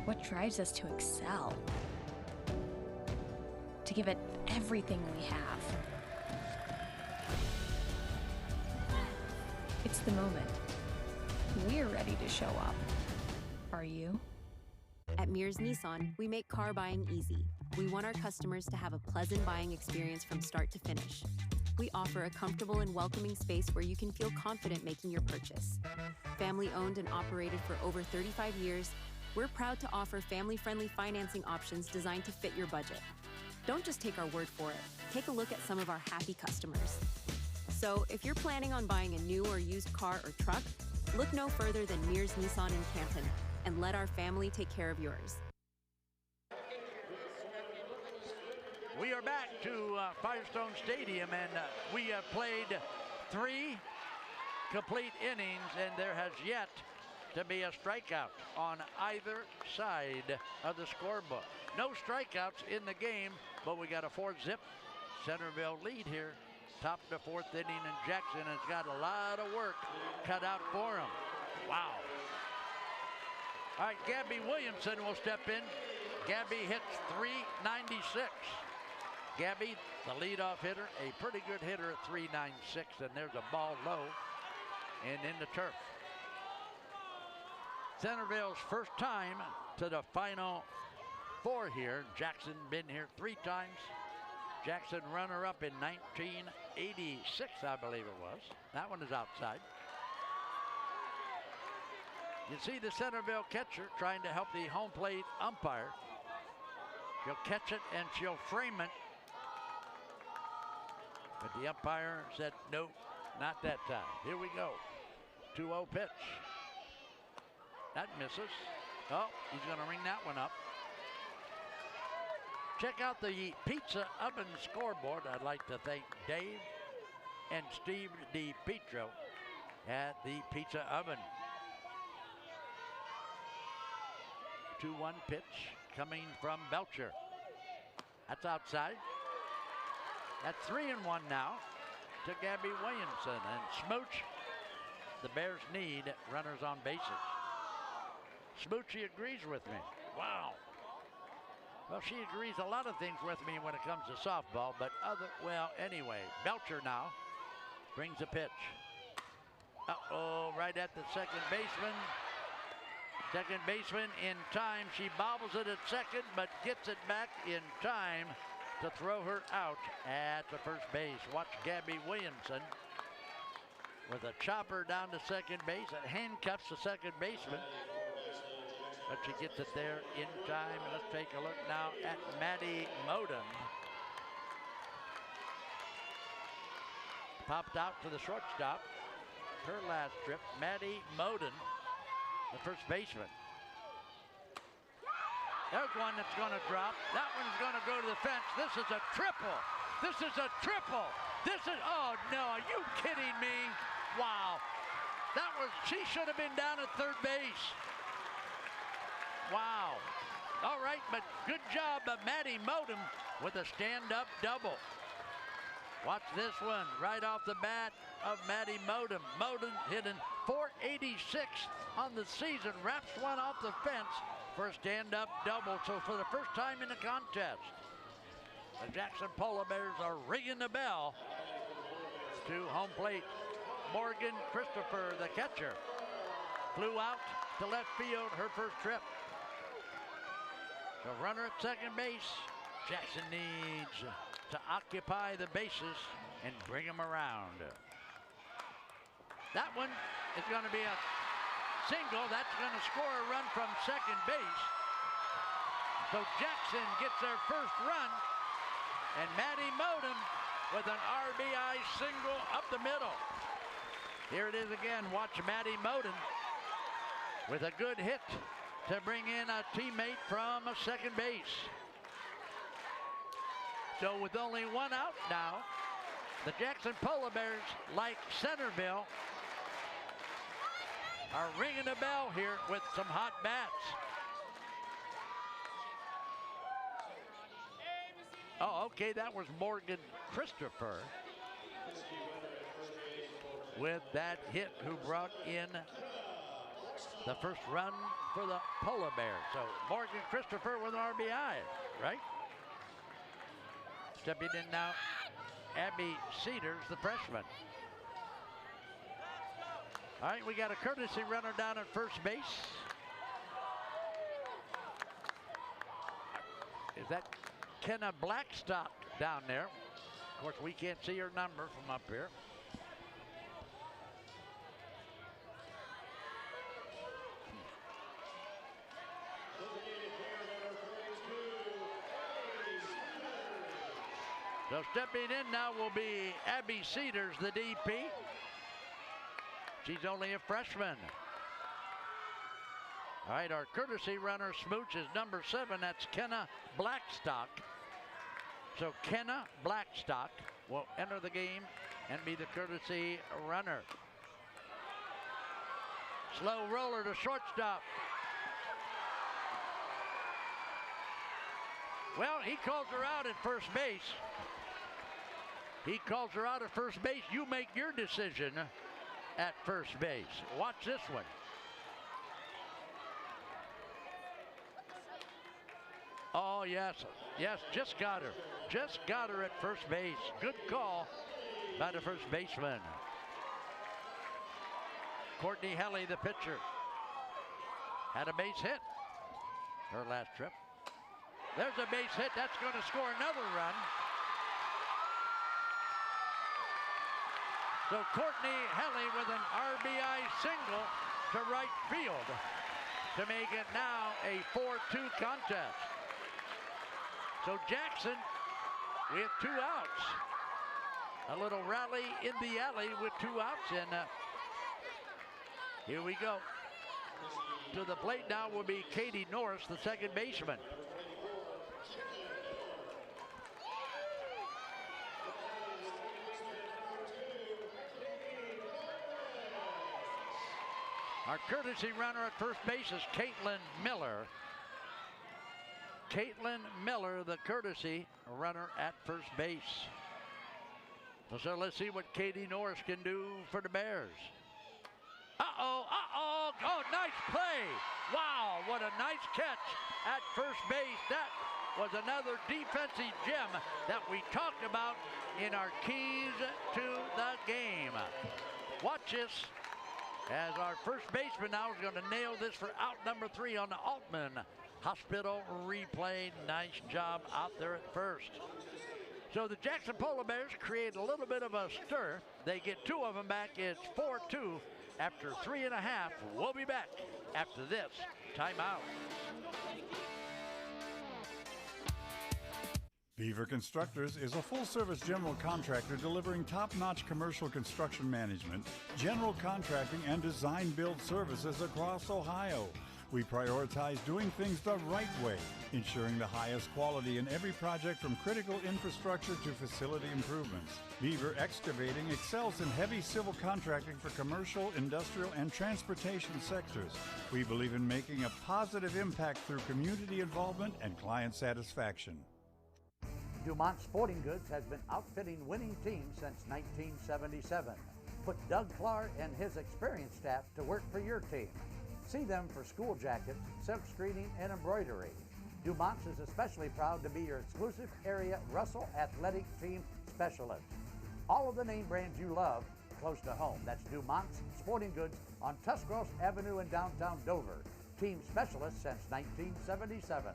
What drives us to excel? To give it everything we have? It's the moment. We're ready to show up. Are you? At Mears Nissan, we make car buying easy. We want our customers to have a pleasant buying experience from start to finish. We offer a comfortable and welcoming space where you can feel confident making your purchase. Family owned and operated for over 35 years, we're proud to offer family-friendly financing options designed to fit your budget. Don't just take our word for it. Take a look at some of our happy customers. So if you're planning on buying a new or used car or truck, look no further than Mears Nissan in Canton and let our family take care of yours. we are back to Firestone Stadium, and we have played 3 complete innings, and there has yet to be a strikeout on either side of the scorebook. No strikeouts in the game, but we got a 4-zip Centerville lead here. Top of the 4th inning, and Jackson has got a lot of work cut out for him. Wow. All right, Gabby Williamson will step in. Gabby hits .396. Gabby, the leadoff hitter, a pretty good hitter at .396, and there's a ball low and in the turf. Centerville's first time to the Final before here. Jackson been here 3 times. Jackson runner-up in 1986, I believe it was. That one is outside. You see the Centerville catcher trying to help the home plate umpire. She'll catch it and she'll frame it. But the umpire said, nope, not that time. Here we go. 2-0 pitch. That misses. Oh, he's going to ring that one up. Check out the Pizza Oven scoreboard. I'd like to thank Dave and Steve DiPietro at the Pizza Oven. 2-1 pitch coming from Belcher. That's outside. That's 3-1 now to Gabby Williamson. And Smooch, the Bears need runners on bases. Smoochy agrees with me. Wow. Well, she agrees a lot of things with me when it comes to softball, but anyway, Belcher now brings a pitch. Uh-oh, right at the second baseman. Second baseman in time. She bobbles it at second, but gets it back in time to throw her out at the first base. Watch Gabby Williamson with a chopper down to second base. It handcuffs the second baseman, but she gets it there in time. And let's take a look now at Maddie Moden. Popped out to the shortstop. Her last trip, Maddie Moden, the first baseman. There's one that's going to drop. That one's going to go to the fence. This is a triple. This is a triple. This is, oh no, are you kidding me? Wow. She should have been down at third base. Wow. All right, but good job of Maddie Moden with a stand-up double. Watch this one right off the bat of Maddie Moden. Moden hitting .486 on the season, wraps one off the fence for a stand-up double. So for the first time in the contest, the Jackson Polar Bears are ringing the bell to home plate. Morgan Christopher, the catcher, flew out to left field her first trip. The runner at second base. Jackson needs to occupy the bases and bring them around. That one is going to be a single. That's going to score a run from second base. So Jackson gets their first run, and Maddie Moden with an RBI single up the middle. Here it is again. Watch Maddie Moden with a good hit to bring in a teammate from second base. So with only one out now, the Jackson Polar Bears, like Centerville, are ringing the bell here with some hot bats. Oh, okay, that was Morgan Christopher with that hit, who brought in the first run for the Polar Bears. So Morgan Christopher with an RBI, right? Stepping in now, Abby Cedars, the freshman. All right, we got a courtesy runner down at first base. Is that Kenna Blackstock down there? Of course, we can't see her number from up here. So stepping in now will be Abby Cedars, the DP. She's only a freshman. All right, our courtesy runner, Smooch, is number 7. That's Kenna Blackstock. So Kenna Blackstock will enter the game and be the courtesy runner. Slow roller to shortstop. Well, he calls her out at first base. He calls her out at first base. You make your decision at first base. Watch this one. Oh, yes. Yes, just got her. Just got her at first base. Good call by the first baseman. Courtney Helly, the pitcher, had a base hit her last trip. There's a base hit. That's going to score another run. So Courtney Helly with an RBI single to right field to make it now a 4-2 contest. So Jackson with 2 outs. A little rally in the alley with 2 outs, and here we go. To the plate now will be Katie Norris, the second baseman. Our courtesy runner at first base is Caitlin Miller. Caitlin Miller, the courtesy runner at first base. So let's see what Katie Norris can do for the Bears. Uh-oh. Oh, nice play. Wow, what a nice catch at first base. That was another defensive gem that we talked about in our keys to the game. Watch this as our first baseman now is going to nail this for out number 3 on the Altman Hospital replay. Nice job out there at first. So the Jackson Polar Bears create a little bit of a stir. They get 2 of them back. It's 4-2 after 3.5. We'll be back after this timeout. Beaver Constructors is a full-service general contractor delivering top-notch commercial construction management, general contracting, and design-build services across Ohio. We prioritize doing things the right way, ensuring the highest quality in every project from critical infrastructure to facility improvements. Beaver Excavating excels in heavy civil contracting for commercial, industrial, and transportation sectors. We believe in making a positive impact through community involvement and client satisfaction. Dumont Sporting Goods has been outfitting winning teams since 1977. Put Doug Clark and his experienced staff to work for your team. See them for school jackets, silk screening, and embroidery. Dumont's is especially proud to be your exclusive area Russell Athletic Team Specialist. All of the name brands you love close to home. That's Dumont's Sporting Goods on Tuscarawas Avenue in downtown Dover. Team specialist since 1977.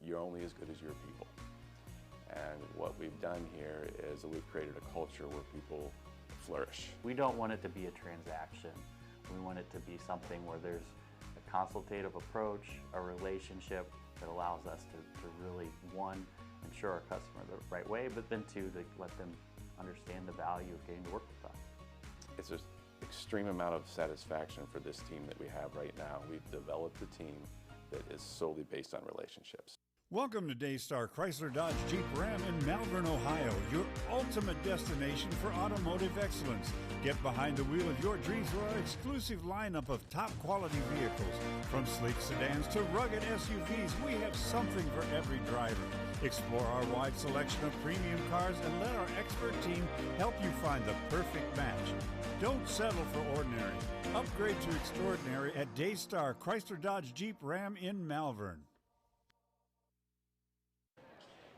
You're only as good as your people. And what we've done here is that we've created a culture where people flourish. We don't want it to be a transaction. We want it to be something where there's a consultative approach, a relationship that allows us to really, 1, ensure our customer the right way, but then 2, to let them understand the value of getting to work with us. It's an extreme amount of satisfaction for this team that we have right now. We've developed a team that is solely based on relationships. Welcome to Daystar Chrysler Dodge Jeep Ram in Malvern, Ohio, your ultimate destination for automotive excellence. Get behind the wheel of your dreams with our exclusive lineup of top quality vehicles. From sleek sedans to rugged SUVs, we have something for every driver. Explore our wide selection of premium cars and let our expert team help you find the perfect match. Don't settle for ordinary. Upgrade to extraordinary at Daystar Chrysler Dodge Jeep Ram in Malvern.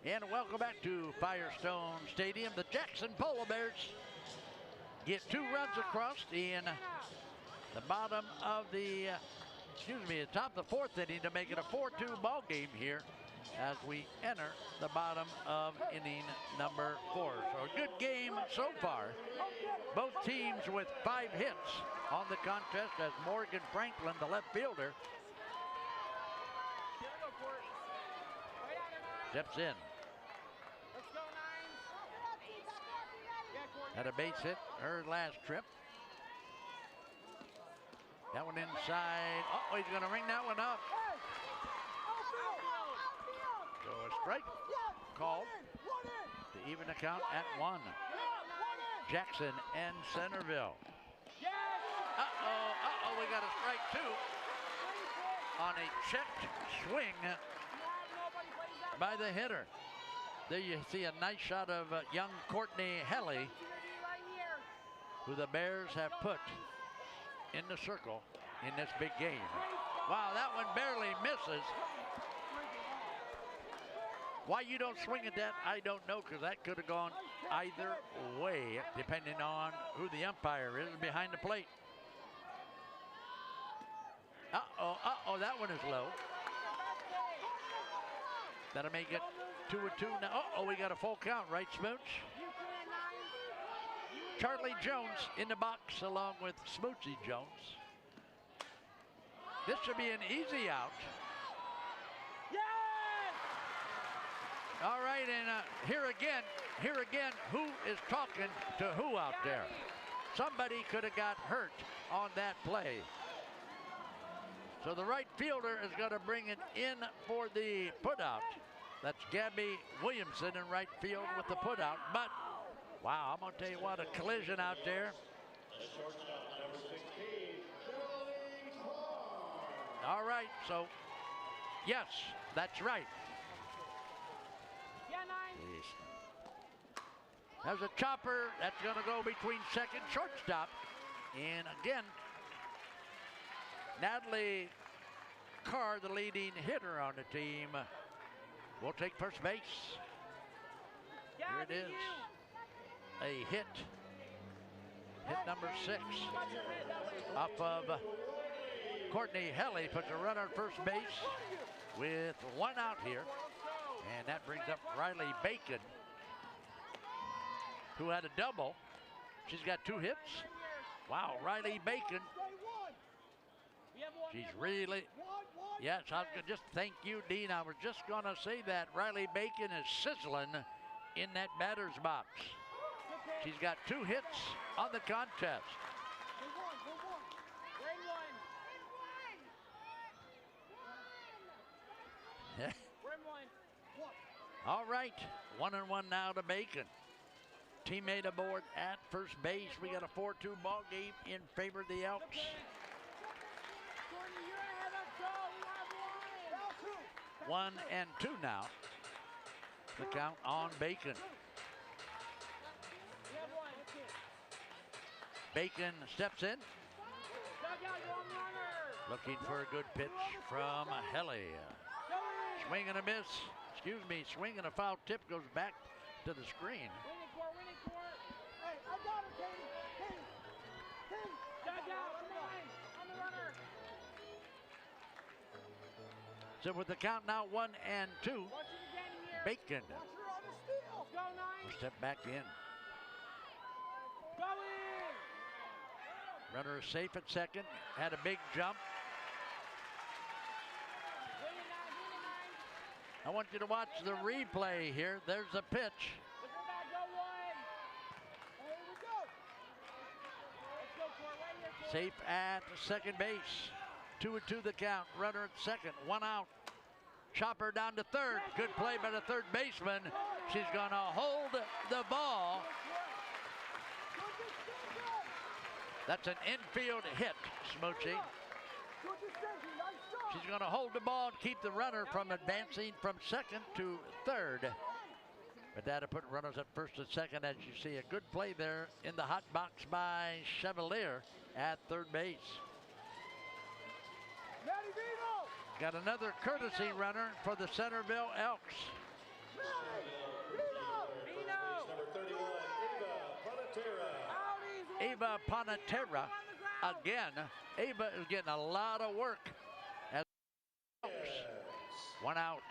And welcome back to Firestone Stadium. The Jackson Polar Bears get 2 runs across in the bottom of the, top of the 4th inning to make it a 4-2 ball game here as we enter the bottom of inning number 4. So a good game so far. Both teams with 5 hits on the contest as Morgan Franklin, the left fielder, steps in. Had a base hit her last trip. That one inside. Oh, he's going to ring that one up. So a strike called to even the count at 1. Jackson and Centerville. We got a strike 2 on a checked swing by the hitter. There you see a nice shot of young Courtney Helly, who the Bears have put in the circle in this big game. Wow, that one barely misses. Why you don't swing at that, I don't know, because that could have gone either way, depending on who the umpire is behind the plate. That one is low. That'll make it 2-2 now. Uh-oh, we got a full count, right, Smooch? Charlie Jones in the box along with Smoochy Jones. This should be an easy out. All right, and here again, who is talking to who out there? Somebody could have got hurt on that play. So the right fielder is going to bring it in for the putout. That's Gabby Williamson in right field with the putout. But, wow, I'm going to tell you what, a collision out there. All right, so, yes, that's right. There's a chopper that's going to go between second shortstop. And again, Natalie Carr, the leading hitter on the team, will take first base. Here it is. A hit. Hit number 6 off of Courtney Helly. Puts a runner on first base with 1 out here. And that brings up Riley Bacon, who had a double. She's got 2 hits. Wow, Riley Bacon. She's really, yes, I was gonna just thank you, Dean. I was just going to say that. Riley Bacon is sizzling in that batter's box. She's got 2 hits on the contest. All right, 1-1 now to Bacon. Teammate aboard at first base. We got a 4-2 ball game in favor of the Elks. 1-2 now. The count on Bacon. Bacon steps in. Looking for a good pitch from Helly. Swing and a miss. Excuse me, swing and a foul tip goes back to the screen. So with the count now 1-2, Bacon will step back in. Runner is safe at second, had a big jump. I want you to watch the replay here. There's a pitch. Safe at second base. 2-2 the count. Runner at second. 1 out. Chopper down to third. Good play by the third baseman. She's going to hold the ball. That's an infield hit, Smoochy. She's going to hold the ball and keep the runner from advancing from second to third. But that'll put runners at first and second as you see a good play there in the hot box by Chevalier at third base. Got another courtesy runner for the Centerville Elks. Ava Panatera again. Ava is getting a lot of work. As 1 out,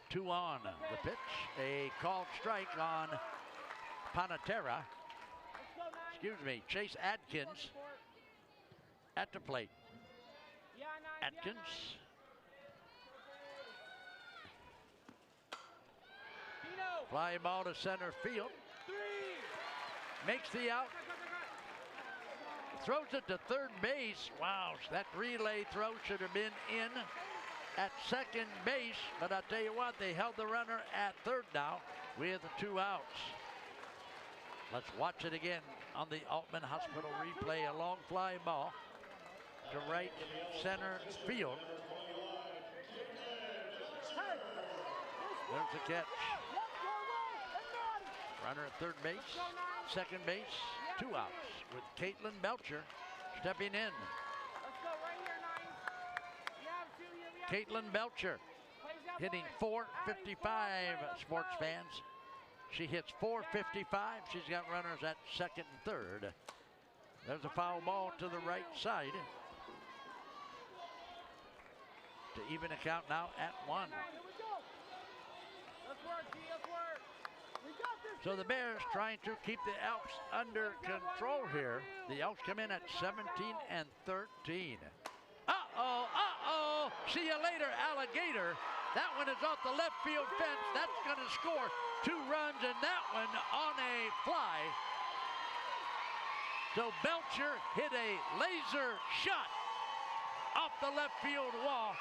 2 on. The pitch, a called strike on Panatera. Excuse me, Chase Atkins at the plate. Atkins. Fly ball to center field. Makes the out. Throws it to third base. Wow, that relay throw should have been in at second base. But I'll tell you what, they held the runner at third now with 2 outs. Let's watch it again on the Altman Hospital replay. A long fly ball to right center field. There's the catch. Runner at third base, second base, 2 outs with Caitlin Belcher stepping in. Caitlin Belcher hitting .455, sports fans. She hits .455. She's got runners at second and third. There's a foul ball to the right side to even a count now at 1. Let's work, G. Let's work. We got this. So the Bears trying to keep the Elks under control here. The Elks come in at 17 and 13. Uh-oh, uh-oh. See you later, alligator. That one is off the left field fence. That's going to score 2 runs, and that one on a fly. So Belcher hit a laser shot off the left field wall.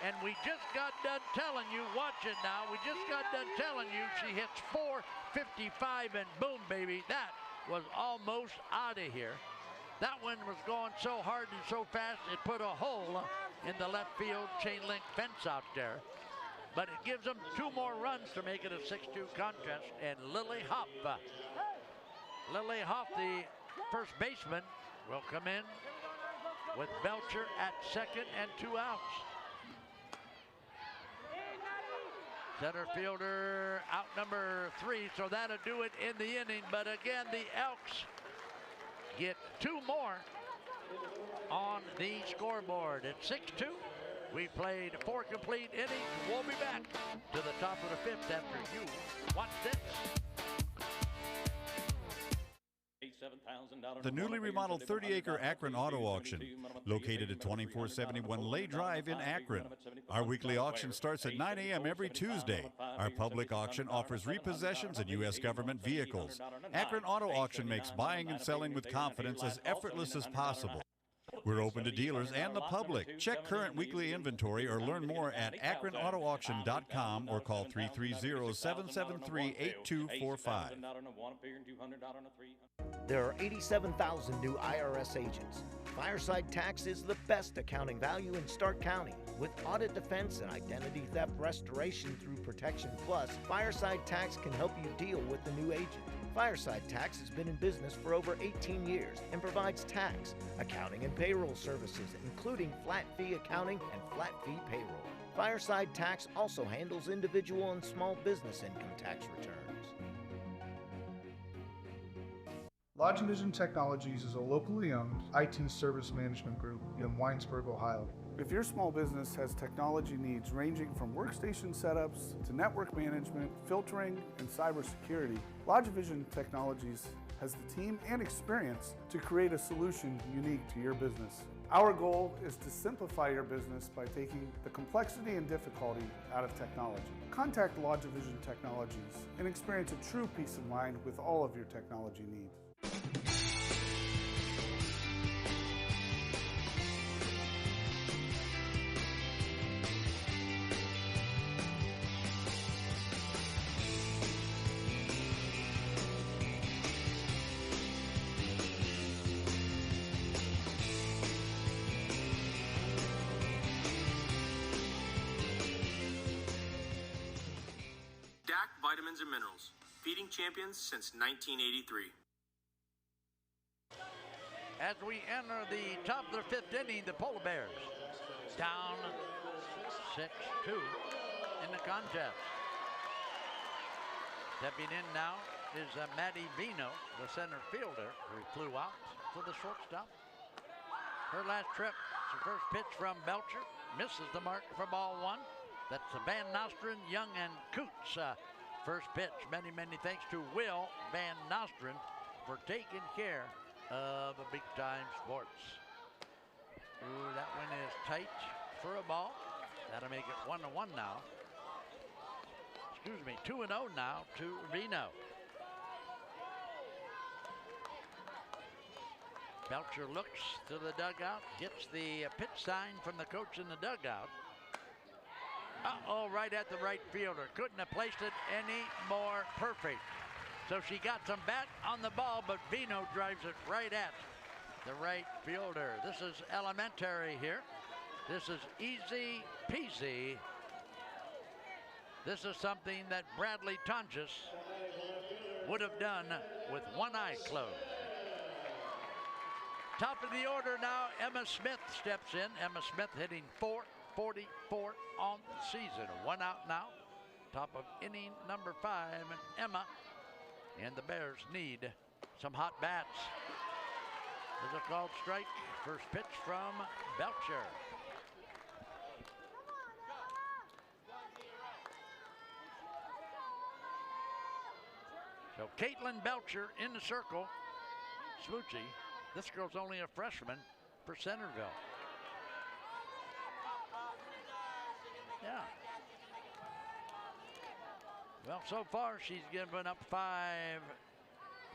And we just got done telling you, watch it now, we just got done telling you she hits 455 and boom, baby, that was almost out of here. That one was going so hard and so fast, it put a hole in the left field chain link fence out there. But it gives them 2 more runs to make it a 6-2 contest. And Lily Hopp, the first baseman, will come in with Belcher at second and 2 outs. Center fielder out number 3, so that'll do it in the inning. But again, the Elks get 2 more on the scoreboard. It's 6-2. We played 4 complete innings. We'll be back to the top of the 5th after you watch this. The newly remodeled 30-acre Akron Auto Auction, located at 2471 Lay Drive in Akron. Our weekly auction starts at 9 a.m. every Tuesday. Our public auction offers repossessions and U.S. government vehicles. Akron Auto Auction makes buying and selling with confidence as effortless as possible. We're open to dealers and the public. Check current weekly inventory or learn more at akronautoauction.com or call 330-773-8245. There are 87,000 new IRS agents. Fireside Tax is the best accounting value in Stark County. With audit defense and identity theft restoration through Protection Plus, Fireside Tax can help you deal with the new agent. Fireside Tax has been in business for over 18 years and provides tax, accounting, and payroll services, including flat fee accounting and flat fee payroll. Fireside Tax also handles individual and small business income tax returns. LodgeVision Technologies is a locally owned IT service management group in Winesburg, Ohio. If your small business has technology needs ranging from workstation setups to network management, filtering, and cybersecurity, LodgeVision Technologies has the team and experience to create a solution unique to your business. Our goal is to simplify your business by taking the complexity and difficulty out of technology. Contact LodgeVision Technologies and experience a true peace of mind with all of your technology needs. Vitamins and minerals, feeding champions since 1983. As we enter the top of the 5th inning, the Polar Bears down 6-2 in the contest. Stepping in now is Maddie Vino, the center fielder, who flew out to the shortstop. Her last trip, the first pitch from Belcher, misses the mark for ball 1. That's Van Nostrand, Young, and Coots. First pitch. Many, many thanks to Will Van Nostrand for taking care of Big Time Sports. Ooh, that one is tight for a ball. That'll make it 1-1 now. Excuse me, 2-0 now to Reno. Belcher looks to the dugout, gets the pitch sign from the coach in the dugout. Uh-oh, right at the right fielder. Couldn't have placed it any more perfect. So she got some bat on the ball, but Vino drives it right at the right fielder. This is elementary here. This is easy peasy. This is something that Bradley Tonjes would have done with one eye closed. Top of the order now, Emma Smith steps in. Emma Smith hitting .444 on the season. 1 out now. Top of inning number 5, and Emma and the Bears need some hot bats. There's a called strike. First pitch from Belcher. So Caitlin Belcher in the circle. Smoochie, this girl's only a freshman for Centerville. Yeah. Well, so far she's given up 5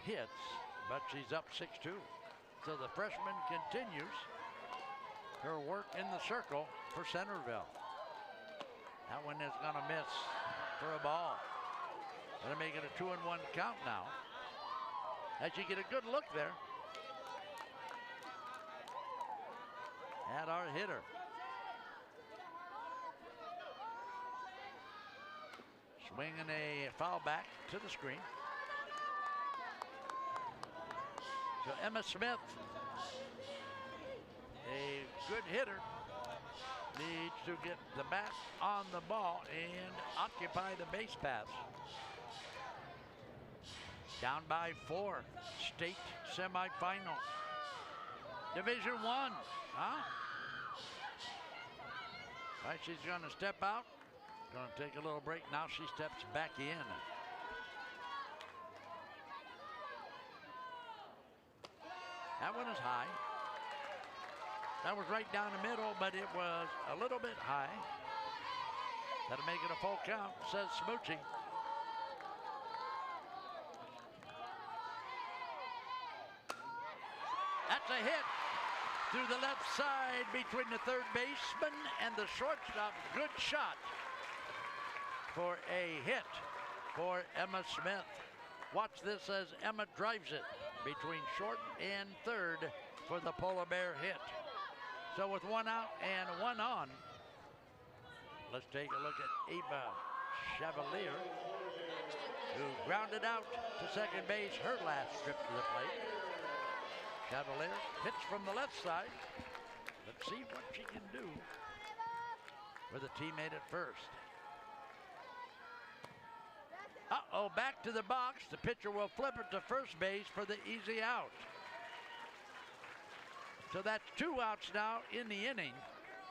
hits, but she's up 6-2. So the freshman continues her work in the circle for Centerville. That one is gonna miss for a ball. Gonna make it a 2-1 count now. As you get a good look there at our hitter. Swinging a foul back to the screen. So Emma Smith, a good hitter, needs to get the bat on the ball and occupy the base paths. Down by 4, state semifinal. Division I, huh? All right, she's gonna step out. Gonna take a little break. Now she steps back in. That one is high. That was right down the middle, but it was a little bit high. That'll make it a full count, says Smoochie. That's a hit through the left side between the third baseman and the shortstop. Good shot for a hit for Emma Smith. Watch this as Emma drives it between short and third for the Polar Bear hit. So with 1 out and 1 on, let's take a look at Ava Chevalier, who grounded out to second base her last trip to the plate. Chevalier hits from the left side. Let's see what she can do with a teammate at first. Uh-oh, back to the box. The pitcher will flip it to first base for the easy out. So that's 2 outs now in the inning,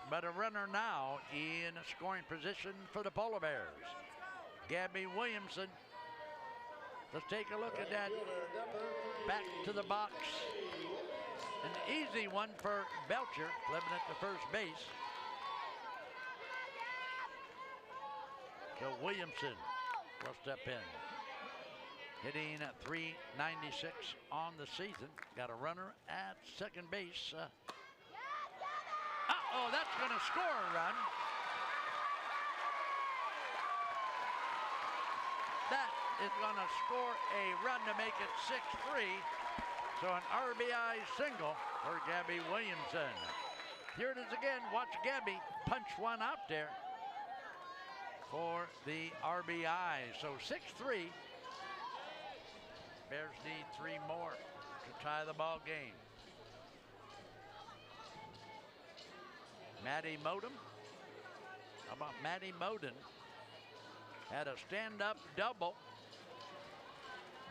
but a runner now in scoring position for the Polar Bears. Gabby Williamson. Let's take a look at that. Back to the box. An easy one for Belcher, flipping it to first base. So Williamson will step in. Hitting at .396 on the season. Got a runner at second base. Uh-oh, that's going to score a run. That is going to score a run to make it 6-3. So an RBI single for Gabby Williamson. Here it is again. Watch Gabby punch one out there for the RBI. So 6-3. Bears need 3 more to tie the ball game. Maddie Modem. How about Maddie Moden? Had a stand-up double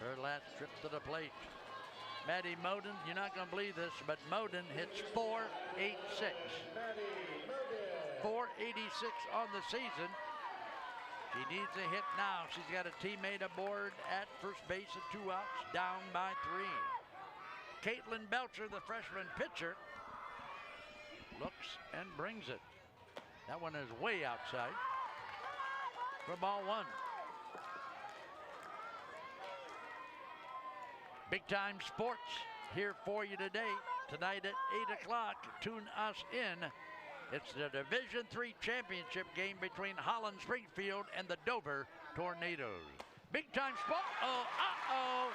her last trip to the plate. Maddie Moden, you're not going to believe this, but Moden hits .486. .486 on the season. She needs a hit now. She's got a teammate aboard at first base at 2 outs, down by 3. Caitlin Belcher, the freshman pitcher, looks and brings it. That one is way outside for ball 1. Big Time Sports here for you today. Tonight at 8 o'clock, tune us in. It's the Division III championship game between Holland Springfield and the Dover Tornadoes. Big Time Sport. Oh, uh-oh.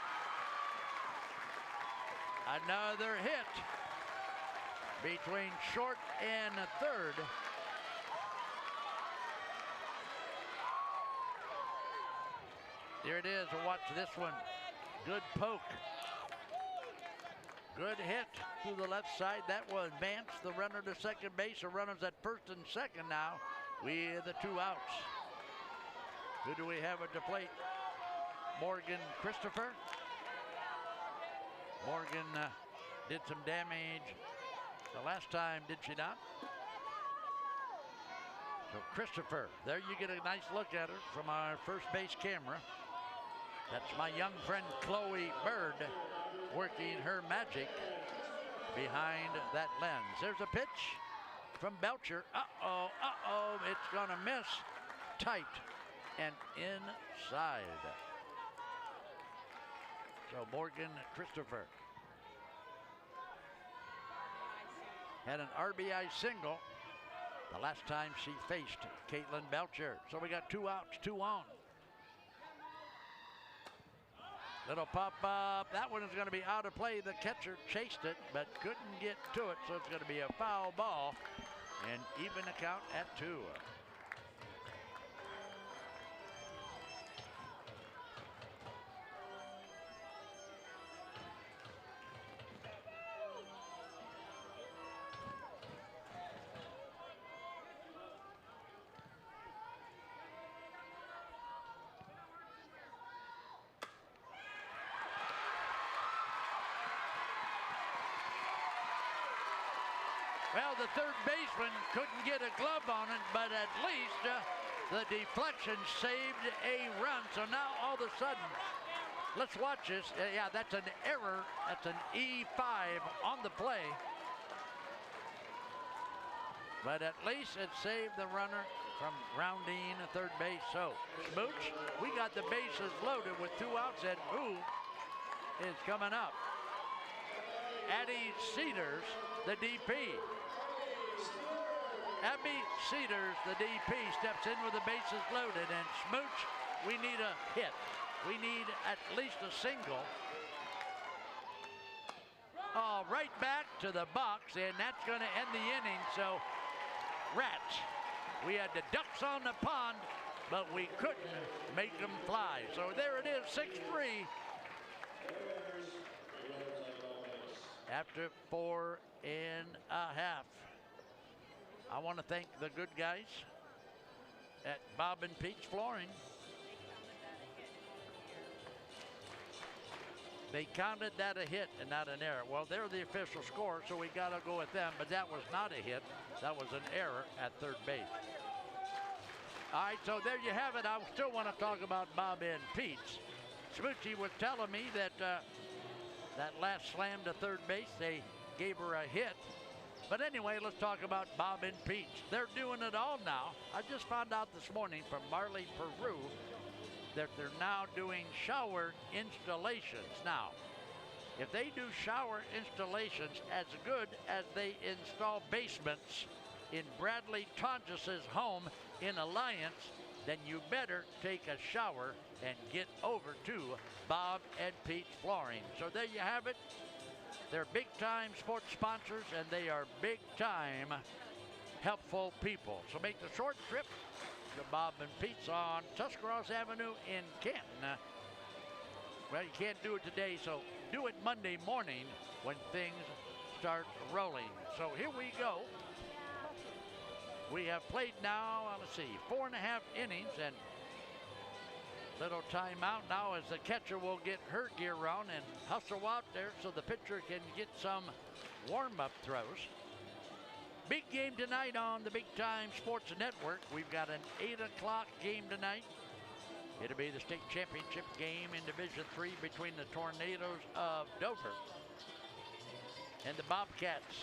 Another hit between short and third. There it is. Watch this one. Good poke. Good hit through the left side. That will advance the runner to second base. The runner's at first and second now with the 2 outs. Who do we have at the plate? Morgan Christopher. Morgan did some damage the last time, did she not? So Christopher, there you get a nice look at her from our first base camera. That's my young friend Chloe Bird working her magic behind that lens. There's a pitch from Belcher. It's gonna miss tight and inside. So Morgan Christopher had an RBI single the last time she faced Caitlin Belcher. So we got 2 outs, 2 on. Little pop up. That one is going to be out of play. The catcher chased it, but couldn't get to it. So it's going to be a foul ball and even the count at 2. Well, the third baseman couldn't get a glove on it, but at least the deflection saved a run. So now all of a sudden, let's watch this. Yeah, that's an error. That's an E5 on the play. But at least it saved the runner from rounding third base. So, Smooch, we got the bases loaded with 2 outs, and who is coming up? Addie Cedars, the DP. Abby Cedars, the DP, steps in with the bases loaded, and Smooch, we need a hit. We need at least a single. Oh, right back to the box, and that's going to end the inning. So, Rats, we had the ducks on the pond, but we couldn't make them fly. So there it is, 6-3. After 4 1/2. I want to thank the good guys at Bob and Pete's Flooring. They counted that a hit and not an error. Well, they're the official score, so we got to go with them, but that was not a hit. That was an error at third base. All right, so there you have it. I still want to talk about Bob and Pete's. Smoochie was telling me that that last slam to third base, they gave her a hit. But anyway, let's talk about Bob and Pete's. They're doing it all now. I just found out this morning from Marley Peru that they're now doing shower installations. Now, if they do shower installations as good as they install basements in Bradley Tonjes's home in Alliance, then you better take a shower and get over to Bob and Pete's Flooring. So there you have it. They're big-time sports sponsors, and they are big-time helpful people. So make the short trip to Bob and Pete's on Tuscarawas Avenue in Canton. Well, you can't do it today, so do it Monday morning when things start rolling. So here we go. We have played now, let's see, 4 1/2 innings, and little timeout now as the catcher will get her gear on and hustle out there so the pitcher can get some warm-up throws. Big game tonight on the Big Time Sports Network. We've got an 8 o'clock game tonight. It'll be the state championship game in Division III between the Tornadoes of Dover and the Bobcats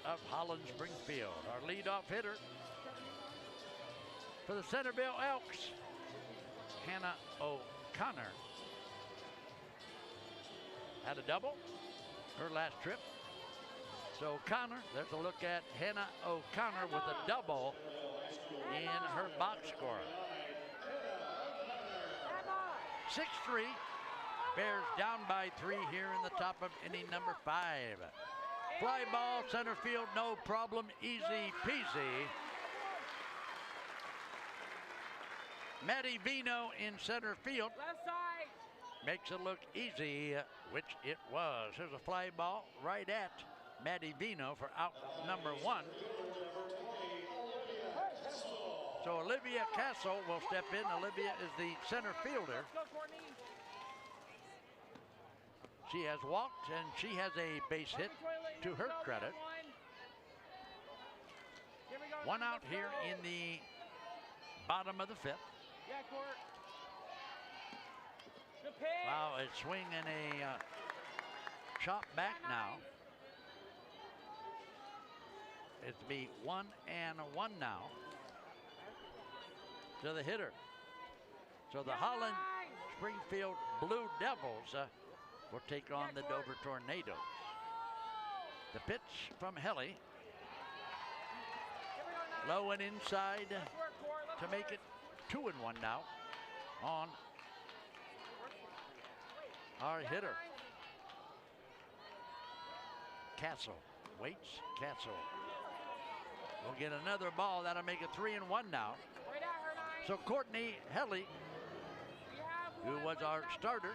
of Holland Springfield. Our leadoff hitter for the Centerville Elks, Hannah O'Connor. Had a double her last trip. So O'Connor, there's a look at Hannah O'Connor with a double in her box score. 6-3. Bears down by 3 here in the top of inning number 5. Fly ball, center field, no problem, easy peasy. Maddie Vino in center field. Left side. Makes it look easy, which it was. Here's a fly ball right at Maddie Vino for out number 1. So Olivia Castle will step in. Olivia is the center fielder. She has walked and she has a base hit to her credit. 1 out here in the bottom of the 5th. Wow, it's swinging a chop back now. It'll be 1-1 now to the hitter. So the Holland Springfield Blue Devils will take on the Dover Tornadoes. The pitch from Helly. Low and inside to make it 2-1 now on our hitter. Castle waits. Castle will get another ball. That'll make it 3-1 now. So Courtney Helly, who was our starter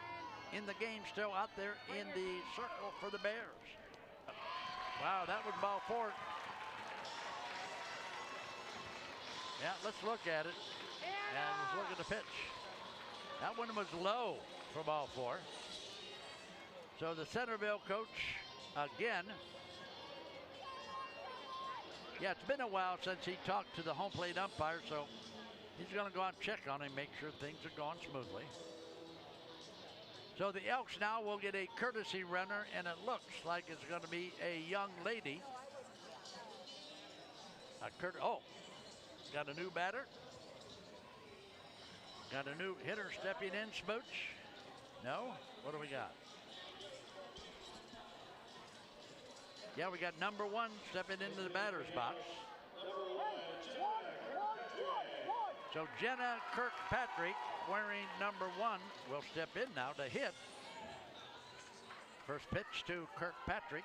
in the game, still out there in the circle for the Bears. Wow, that was ball 4. Yeah, let's look at it. And let's look at the pitch. That one was low for ball 4. So the Centerville coach again. Yeah, it's been a while since he talked to the home plate umpire, so he's going to go out and check on him, make sure things are going smoothly. So the Elks now will get a courtesy runner, and it looks like it's going to be a young lady. Got a new batter. Got a new hitter stepping in, Smooch. No? What do we got? Yeah, we got number 1 stepping into the batter's box. So Jenna Kirkpatrick, wearing number 1, will step in now to hit. First pitch to Kirkpatrick.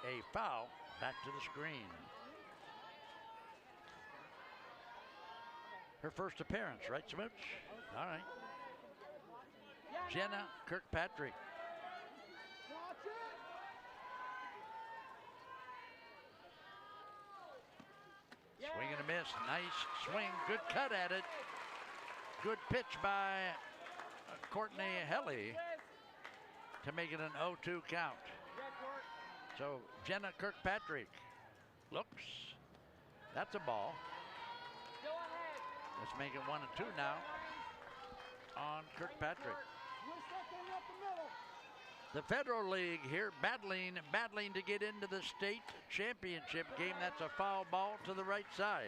A foul back to the screen. Her first appearance, right, Smooch? All right. Jenna Kirkpatrick. Swing and a miss. Nice swing. Good cut at it. Good pitch by Courtney Helly to make it an 0-2 count. So Jenna Kirkpatrick looks. That's a ball. Let's make it 1-2 now on Kirkpatrick. The Federal League here battling to get into the state championship game. That's a foul ball to the right side.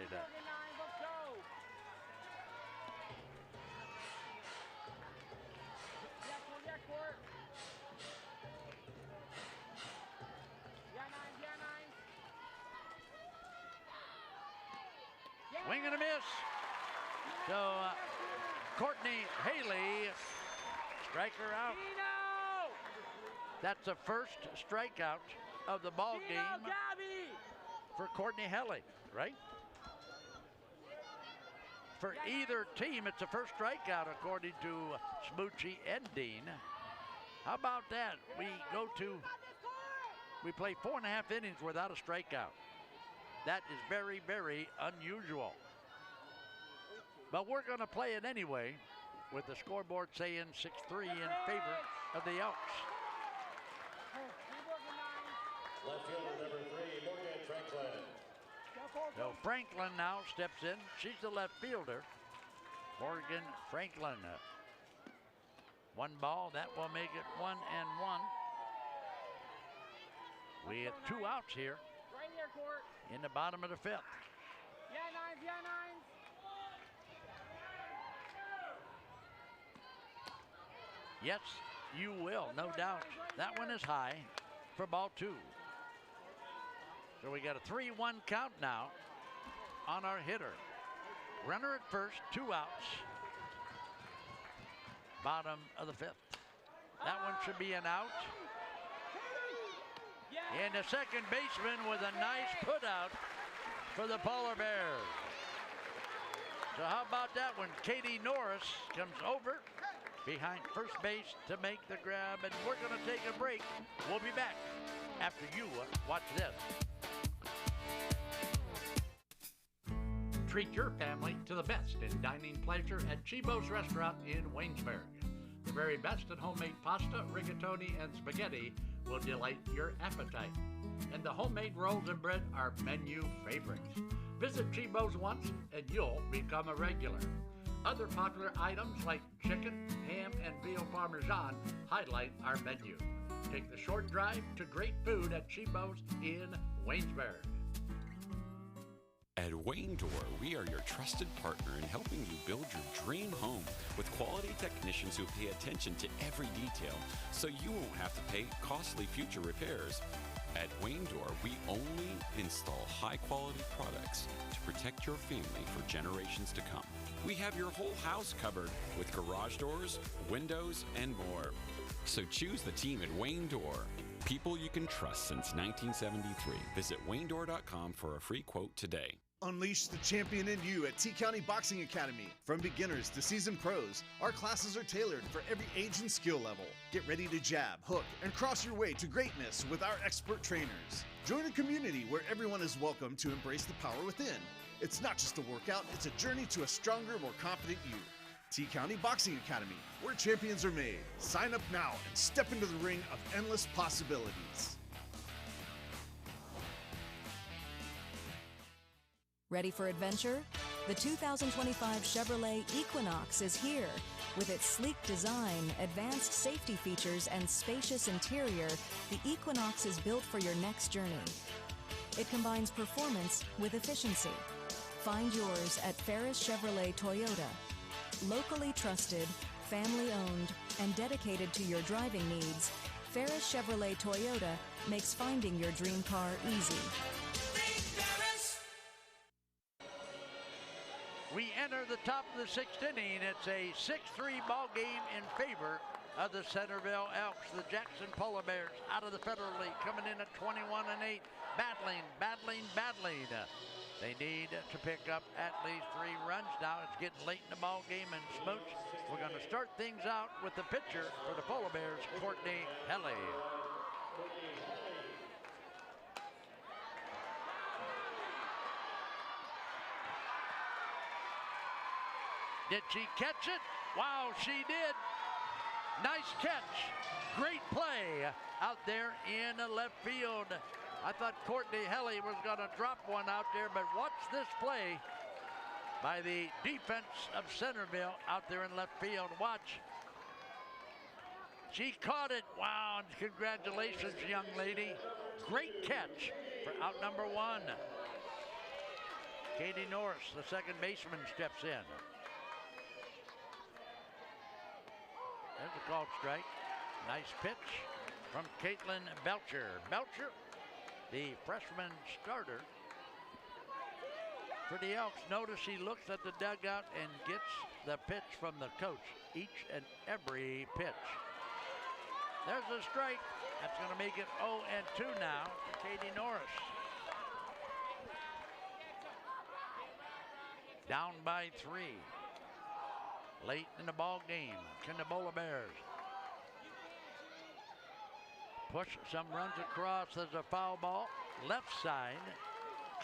Swing and a miss. So Courtney Haley, striker out. That's the first strikeout of the ball game for Courtney Helly, right? For either team, it's the first strikeout according to Smoochie and Dean. How about that? We play 4.5 innings without a strikeout. That is very, very unusual. But we're going to play it anyway, with the scoreboard saying 6-3 in favor of the Elks. Left fielder number 3, Morgan Franklin. So Franklin now steps in. She's the left fielder. Morgan Franklin. 1 ball, that will make it 1-1. We have 2 outs here in the bottom of the 5th. Yes, you will, no doubt. That one is high for ball 2. So we got a 3-1 count now on our hitter. Runner at first, 2 outs. Bottom of the 5th. That one should be an out. And the second baseman with a nice put out for the Polar Bears. So how about that one? Katie Norris comes over behind first base to make the grab, and we're going to take a break. We'll be back after you watch this. Treat your family to the best in dining pleasure at Chibo's Restaurant in Waynesburg. The very best in homemade pasta, rigatoni, and spaghetti will delight your appetite. And the homemade rolls and bread are menu favorites. Visit Chibo's once and you'll become a regular. Other popular items like chicken, ham, and veal parmesan highlight our menu. Take the short drive to great food at Chibo's in Waynesburg. At Wayne Door, we are your trusted partner in helping you build your dream home with quality technicians who pay attention to every detail so you won't have to pay costly future repairs. At Wayne Door, we only install high-quality products to protect your family for generations to come. We have your whole house covered with garage doors, windows, and more. So choose the team at Wayne Door. People you can trust since 1973. Visit waynedoor.com for a free quote today. Unleash the champion in you at T County Boxing Academy. From beginners to seasoned pros, our classes are tailored for every age and skill level. Get ready to jab, hook, and cross your way to greatness with our expert trainers. Join a community where everyone is welcome to embrace the power within. It's not just a workout, it's a journey to a stronger, more confident you. T County Boxing Academy, where champions are made. Sign up now and step into the ring of endless possibilities. Ready for adventure? The 2025 Chevrolet Equinox is here. With its sleek design, advanced safety features, and spacious interior, the Equinox is built for your next journey. It combines performance with efficiency. Find yours at Ferris Chevrolet Toyota. Locally trusted, family-owned, and dedicated to your driving needs, Ferris Chevrolet Toyota makes finding your dream car easy. We enter the top of the sixth inning. It's a 6-3 ball game in favor of the Centerville Elks. The Jackson Polar Bears out of the Federal League coming in at 21-8, battling. They need to pick up at least 3 runs now. It's getting late in the ball game, and Smooch, we're going to start things out with the pitcher for the Polar Bears, Courtney Helly. Did she catch it? Wow, she did. Nice catch. Great play out there in left field. I thought Courtney Helly was going to drop one out there, but watch this play by the defense of Centerville out there in left field. Watch. She caught it. Wow, and congratulations, young lady. Great catch for out number 1. Katie Norris, the second baseman, steps in. There's a called strike. Nice pitch from Caitlin Belcher. Belcher, the freshman starter for the Elks. Notice he looks at the dugout and gets the pitch from the coach each and every pitch. There's a strike. That's going to make it 0-2 now for Katie Norris. Down by 3. Late in the ball game, can the Polar Bears push some runs across? There's a foul ball left side.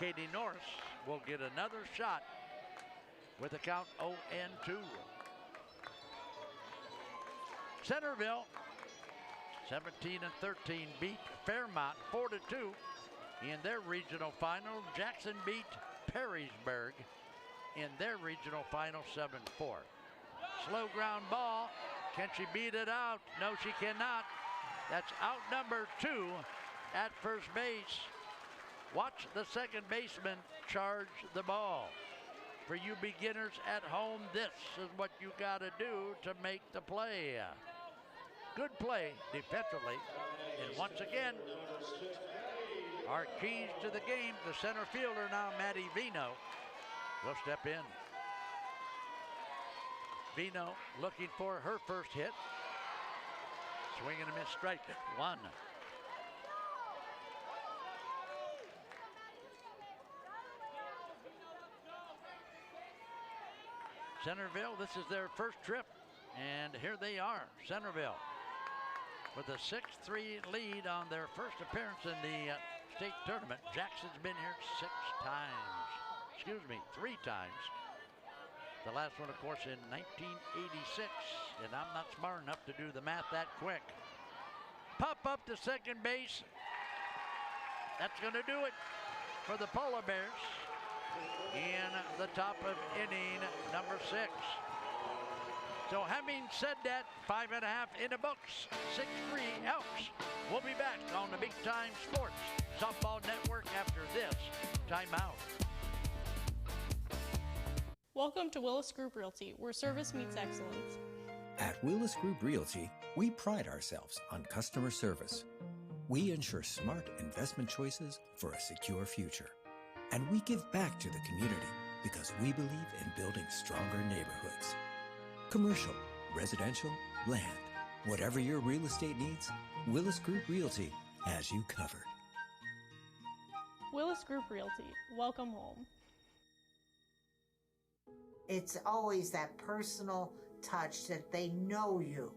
Katie Norris will get another shot with a count 0-2. Centerville 17-13 beat Fairmont 4-2 in their regional final. Jackson beat Perrysburg in their regional final 7-4. Slow ground ball. Can she beat it out? No, she cannot. That's out number 2 at first base. Watch the second baseman charge the ball. For you beginners at home, this is what you got to do to make the play. Good play defensively. And once again, our keys to the game, the center fielder now, Maddie Vino, will step in. Vino looking for her first hit. Swing and a miss, strike 1. Centerville, this is their first trip, and here they are, Centerville, with a 6-3 lead on their first appearance in the state tournament. Jackson's been here 3 times. The last one, of course, in 1986, and I'm not smart enough to do the math that quick. Pop up to second base. That's going to do it for the Polar Bears in the top of inning number 6. So having said that, 5.5 in the books, 6-3 Elks. We'll be back on the Big Time Sports Softball Network after this timeout. Welcome to Willis Group Realty, where service meets excellence. At Willis Group Realty, we pride ourselves on customer service. We ensure smart investment choices for a secure future. And we give back to the community because we believe in building stronger neighborhoods. Commercial, residential, land, whatever your real estate needs, Willis Group Realty has you covered. Willis Group Realty, welcome home. It's always that personal touch that they know you.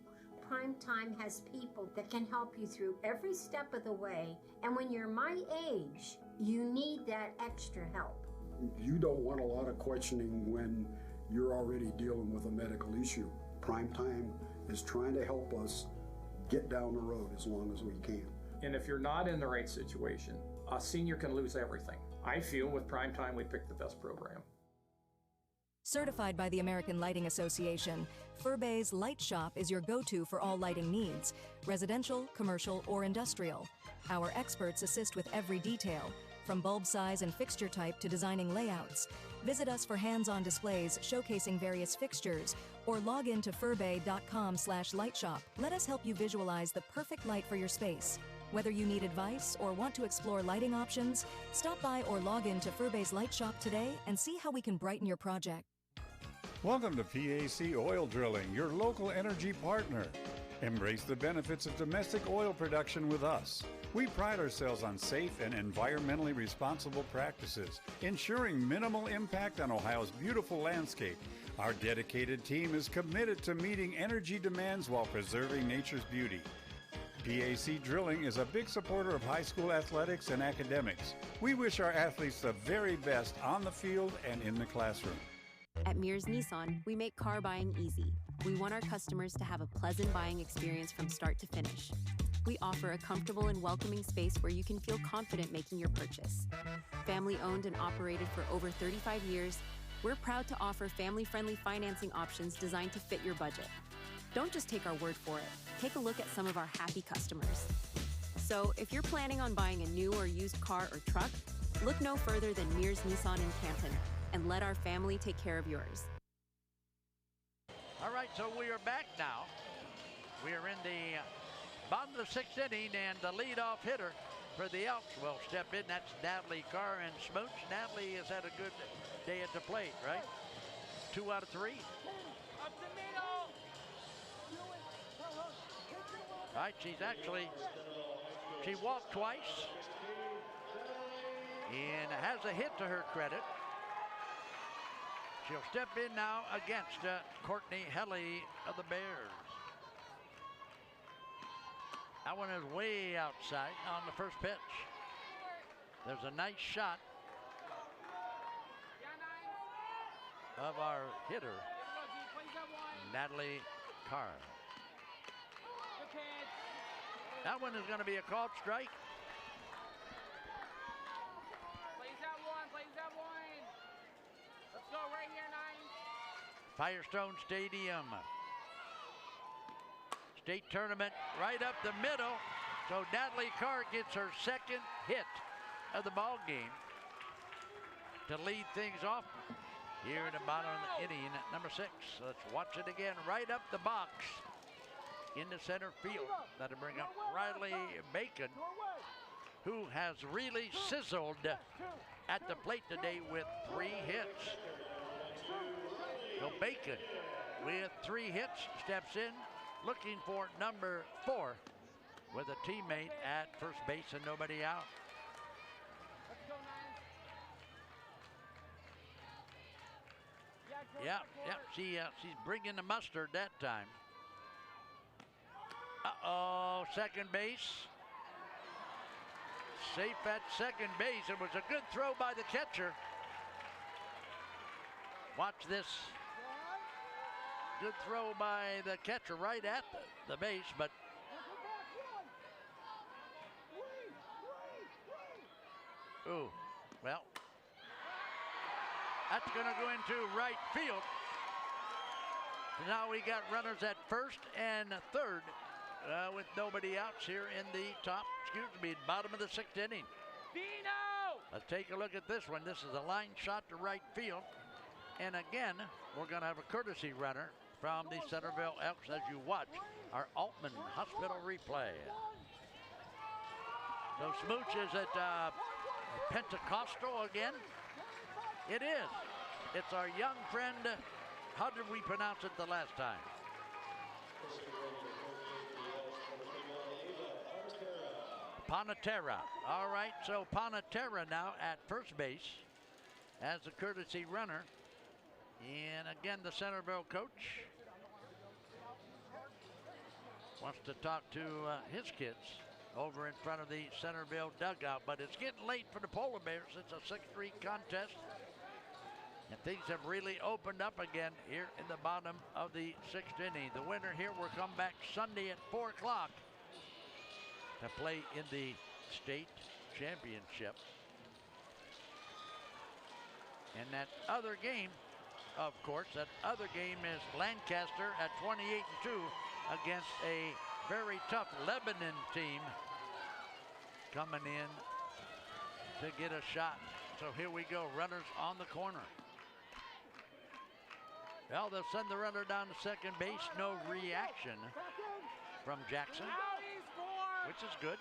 Primetime has people that can help you through every step of the way, and when you're my age, you need that extra help. You don't want a lot of questioning when you're already dealing with a medical issue. Primetime is trying to help us get down the road as long as we can. And if you're not in the right situation, a senior can lose everything. I feel with Primetime we picked the best program. Certified by the American Lighting Association, Furbay's Light Shop is your go-to for all lighting needs, residential, commercial, or industrial. Our experts assist with every detail, from bulb size and fixture type to designing layouts. Visit us for hands-on displays showcasing various fixtures, or log in to furbay.com/lightshop. Let us help you visualize the perfect light for your space. Whether you need advice or want to explore lighting options, stop by or log in to Furbay's Light Shop today and see how we can brighten your project. Welcome to PAC Oil Drilling, your local energy partner. Embrace the benefits of domestic oil production with us. We pride ourselves on safe and environmentally responsible practices, ensuring minimal impact on Ohio's beautiful landscape. Our dedicated team is committed to meeting energy demands while preserving nature's beauty. PAC Drilling is a big supporter of high school athletics and academics. We wish our athletes the very best on the field and in the classroom. At Mears Nissan, we make car buying easy. We want our customers to have a pleasant buying experience from start to finish. We offer a comfortable and welcoming space where you can feel confident making your purchase. Family owned and operated for over 35 years, we're proud to offer family-friendly financing options designed to fit your budget. Don't just take our word for it. Take a look at some of our happy customers. So if you're planning on buying a new or used car or truck, look no further than Mears Nissan in Canton, and let our family take care of yours. All right, so we are back now. We are in the bottom of the 6th inning, and the leadoff hitter for the Elks will step in. That's Natalie Carr and Smooch. Natalie has had a good day at the plate, right? 2 out of 3. Up the middle. All right, she walked twice and has a hit to her credit. She'll step in now against Courtney Helly of the Bears. That one is way outside on the first pitch. There's a nice shot of our hitter, Natalie Carr. That one is going to be a called strike. Plays that one. Let's go right here, 9. Firestone Stadium. State tournament right up the middle. So Natalie Carr gets her second hit of the ball game to lead things off here in the bottom of the inning at number 6. Let's watch it again. Right up the box into center field. That'll bring up Riley Bacon, who has really sizzled at the plate today with 3 hits. So Bacon with 3 hits steps in, looking for number 4 with a teammate at first base and nobody out. Yeah, she's bringing the mustard that time. Uh-oh, second base. Safe at second base. It was a good throw by the catcher. Watch this. Good throw by the catcher right at the base, but ooh, well, that's going to go into right field. Now we got runners at first and third with nobody outs here in the bottom of the 6th inning. Vino! Let's take a look at this one. This is a line shot to right field. And again, we're going to have a courtesy runner from the Centerville Elks as you watch our Altman Hospital replay. So Smooch is at Pentecostal again. It is. It's our young friend. How did we pronounce it the last time? Panatera. All right, so Panatera now at first base as the courtesy runner. And again, the Centerville coach wants to talk to his kids over in front of the Centerville dugout, but it's getting late for the Polar Bears. It's a 6-3 contest, and things have really opened up again here in the bottom of the 6th inning. The winner here will come back Sunday at 4 o'clock to play in the state championship. And that other game, of course, that other game is Lancaster at 28-2 against a very tough Lebanon team coming in to get a shot. So here we go, runners on the corner. Well, they'll send the runner down to second base. No reaction from Jackson, which is good.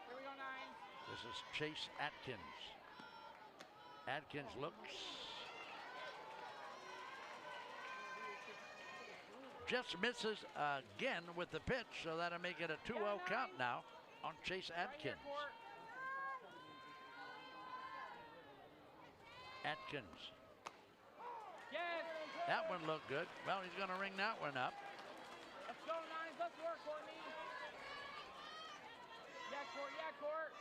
Here we go, 9. This is Chase Atkins. Atkins looks. Just misses again with the pitch, so that'll make it a 2-0 count now on Chase Atkins. Atkins. Yes. That one looked good. Well, he's going to ring that one up. Let's go, 9. Let's work, Courtney. Yeah, Court. Yeah, Court.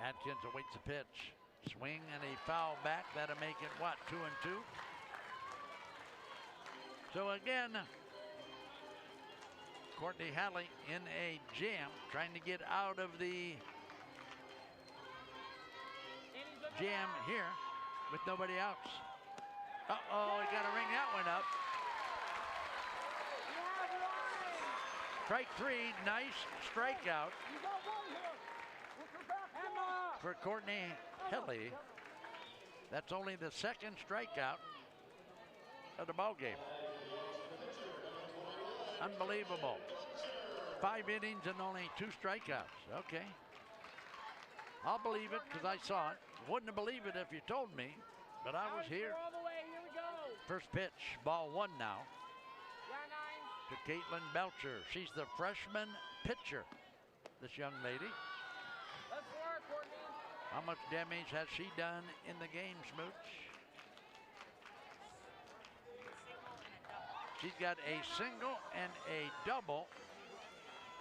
Atkins awaits the pitch. Swing and a foul back. That'll make it, what, 2-2? So again, Courtney Halley in a jam, trying to get out of the jam here with nobody else. Uh-oh, he got to ring that one up. Strike 3, nice strikeout for Courtney Halley. That's only the second strikeout of the ball game. Unbelievable. 5 innings and only 2 strikeouts. Okay. I'll believe it because I saw it. Wouldn't have believed it if you told me, but I was here. All the way. Here we go. First pitch, ball 1 now. Yeah, 9. To Caitlin Belcher. She's the freshman pitcher, this young lady. Let's work, Courtney. How much damage has she done in the game, Smooch? She's got a single and a double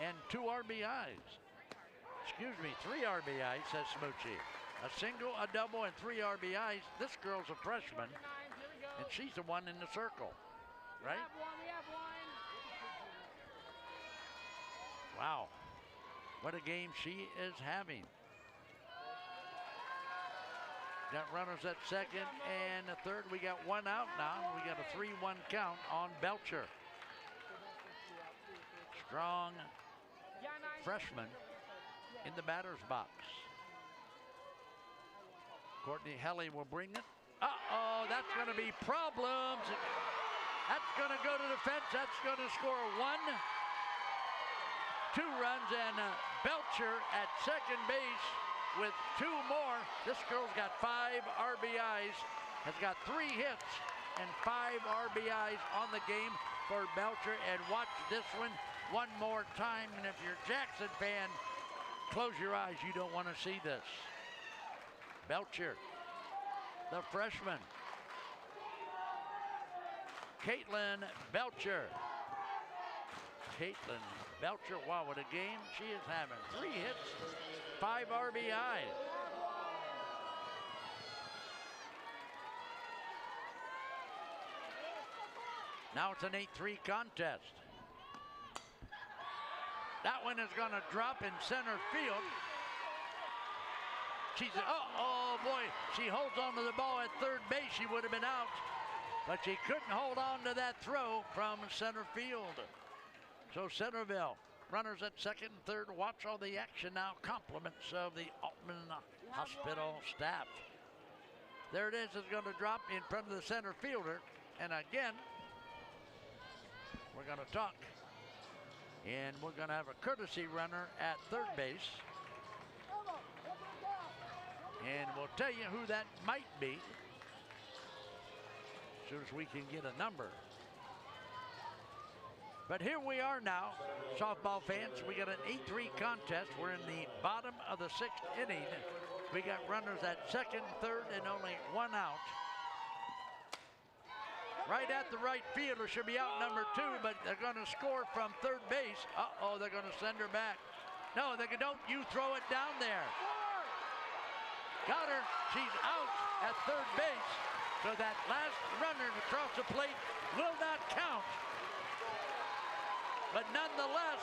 and 2 RBIs. Excuse me, 3 RBIs, says Smoochie. A single, a double, and 3 RBIs. This girl's a freshman, and she's the one in the circle, right? We have one. Wow, what a game she is having. Got runners at second and third. We got 1 out now. We got a 3-1 count on Belcher. Strong freshman in the batter's box. Courtney Halley will bring it. Uh-oh, that's going to be problems. That's going to go to the fence. That's going to score 1. 2 runs, and Belcher at second base with 2 more. This girl's got 5 RBIs, has got 3 hits and 5 RBIs on the game for Belcher. And watch this one more time. And if you're a Jackson fan, close your eyes. You don't want to see this. Belcher, the freshman. Caitlin Belcher. Caitlin Belcher, wow, what a game she is having. 3 hits, 5 RBIs. Now it's an 8-3 contest. That one is going to drop in center field. She's, oh boy, she holds on to the ball at third base. She would have been out, but she couldn't hold on to that throw from center field. So Centerville, runners at second and third. Watch all the action now. Compliments of the Altman Hospital staff. There it is. It's going to drop in front of the center fielder. And again, we're going to talk. And we're going to have a courtesy runner at third base. And we'll tell you who that might be as soon as we can get a number. But here we are now, softball fans. We got an 8-3 contest. We're in the bottom of the 6th inning. We got runners at second, third, and only one out. Right at the right fielder should be out number 2, but they're going to score from third base. Uh-oh, they're going to send her back. No, don't you throw it down there. Got her. She's out at third base. So that last runner across the plate will not count. But nonetheless,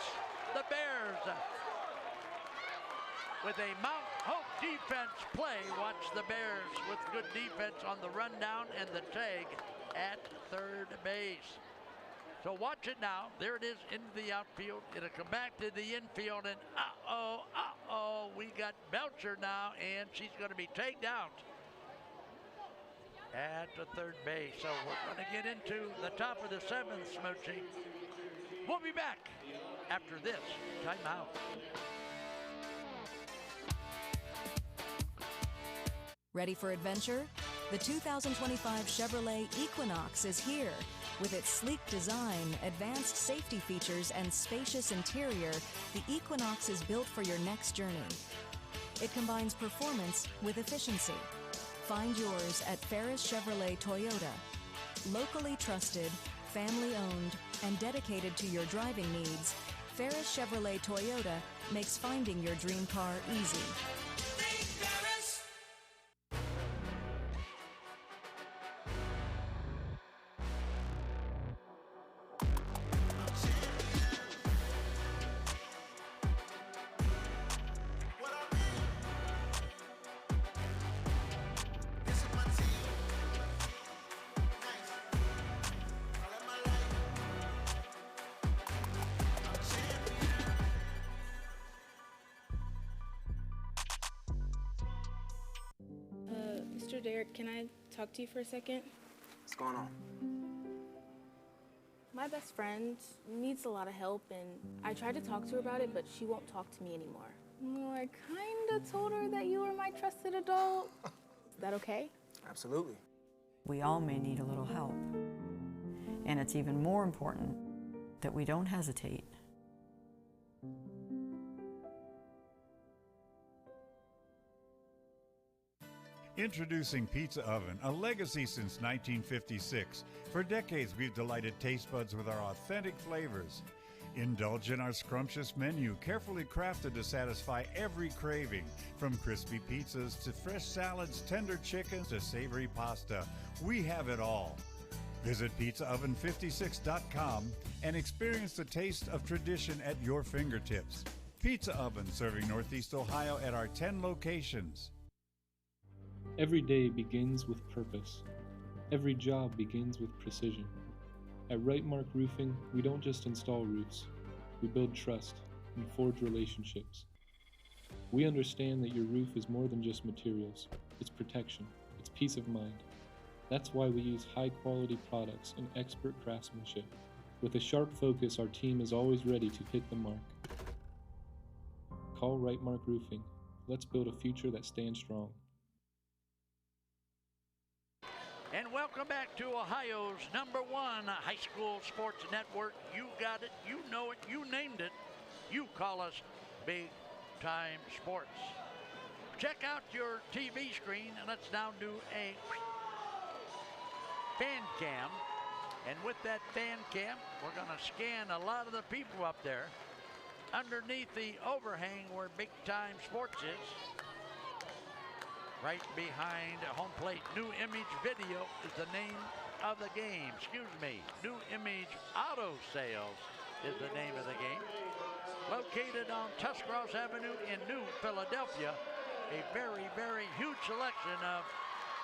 the Bears, with a Mount Hope defense play, watch the Bears with good defense on the rundown and the tag at third base. So watch it now. There it is into the outfield. It'll come back to the infield, and we got Belcher now, and she's going to be tagged out at the third base. So we're going to get into the top of the 7th, Smoochie. We'll be back after this timeout. Ready for adventure? The 2025 Chevrolet Equinox is here. With its sleek design, advanced safety features, and spacious interior, the Equinox is built for your next journey. It combines performance with efficiency. Find yours at Ferris Chevrolet Toyota. Locally trusted, family-owned, and dedicated to your driving needs, Ferris Chevrolet Toyota makes finding your dream car easy. Mr. Derek, can I talk to you for a second? What's going on? My best friend needs a lot of help, and I tried to talk to her about it, but she won't talk to me anymore. Well, I kind of told her that you were my trusted adult. Is that okay? Absolutely. We all may need a little help. And it's even more important that we don't hesitate. Introducing Pizza Oven, a legacy since 1956. For decades, we've delighted taste buds with our authentic flavors. Indulge in our scrumptious menu, carefully crafted to satisfy every craving. From crispy pizzas to fresh salads, tender chickens to savory pasta, we have it all. Visit pizzaoven56.com and experience the taste of tradition at your fingertips. Pizza Oven, serving Northeast Ohio at our 10 locations. Every day begins with purpose. Every job begins with precision. At Rightmark Roofing, we don't just install roofs. We build trust and forge relationships. We understand that your roof is more than just materials. It's protection. It's peace of mind. That's why we use high-quality products and expert craftsmanship. With a sharp focus, our team is always ready to hit the mark. Call Rightmark Roofing. Let's build a future that stands strong. And welcome back to Ohio's #1 high school sports network. You got it, you know it, you named it. You call us Big Time Sports. Check out your TV screen, and let's now do a fan cam. And with that fan cam, we're going to scan a lot of the people up there underneath the overhang where Big Time Sports is. Right behind home plate. New Image Video is the name of the game. Excuse me. New Image Auto Sales is the name of the game. Located on Tuscross Avenue in New Philadelphia. a very, very huge selection of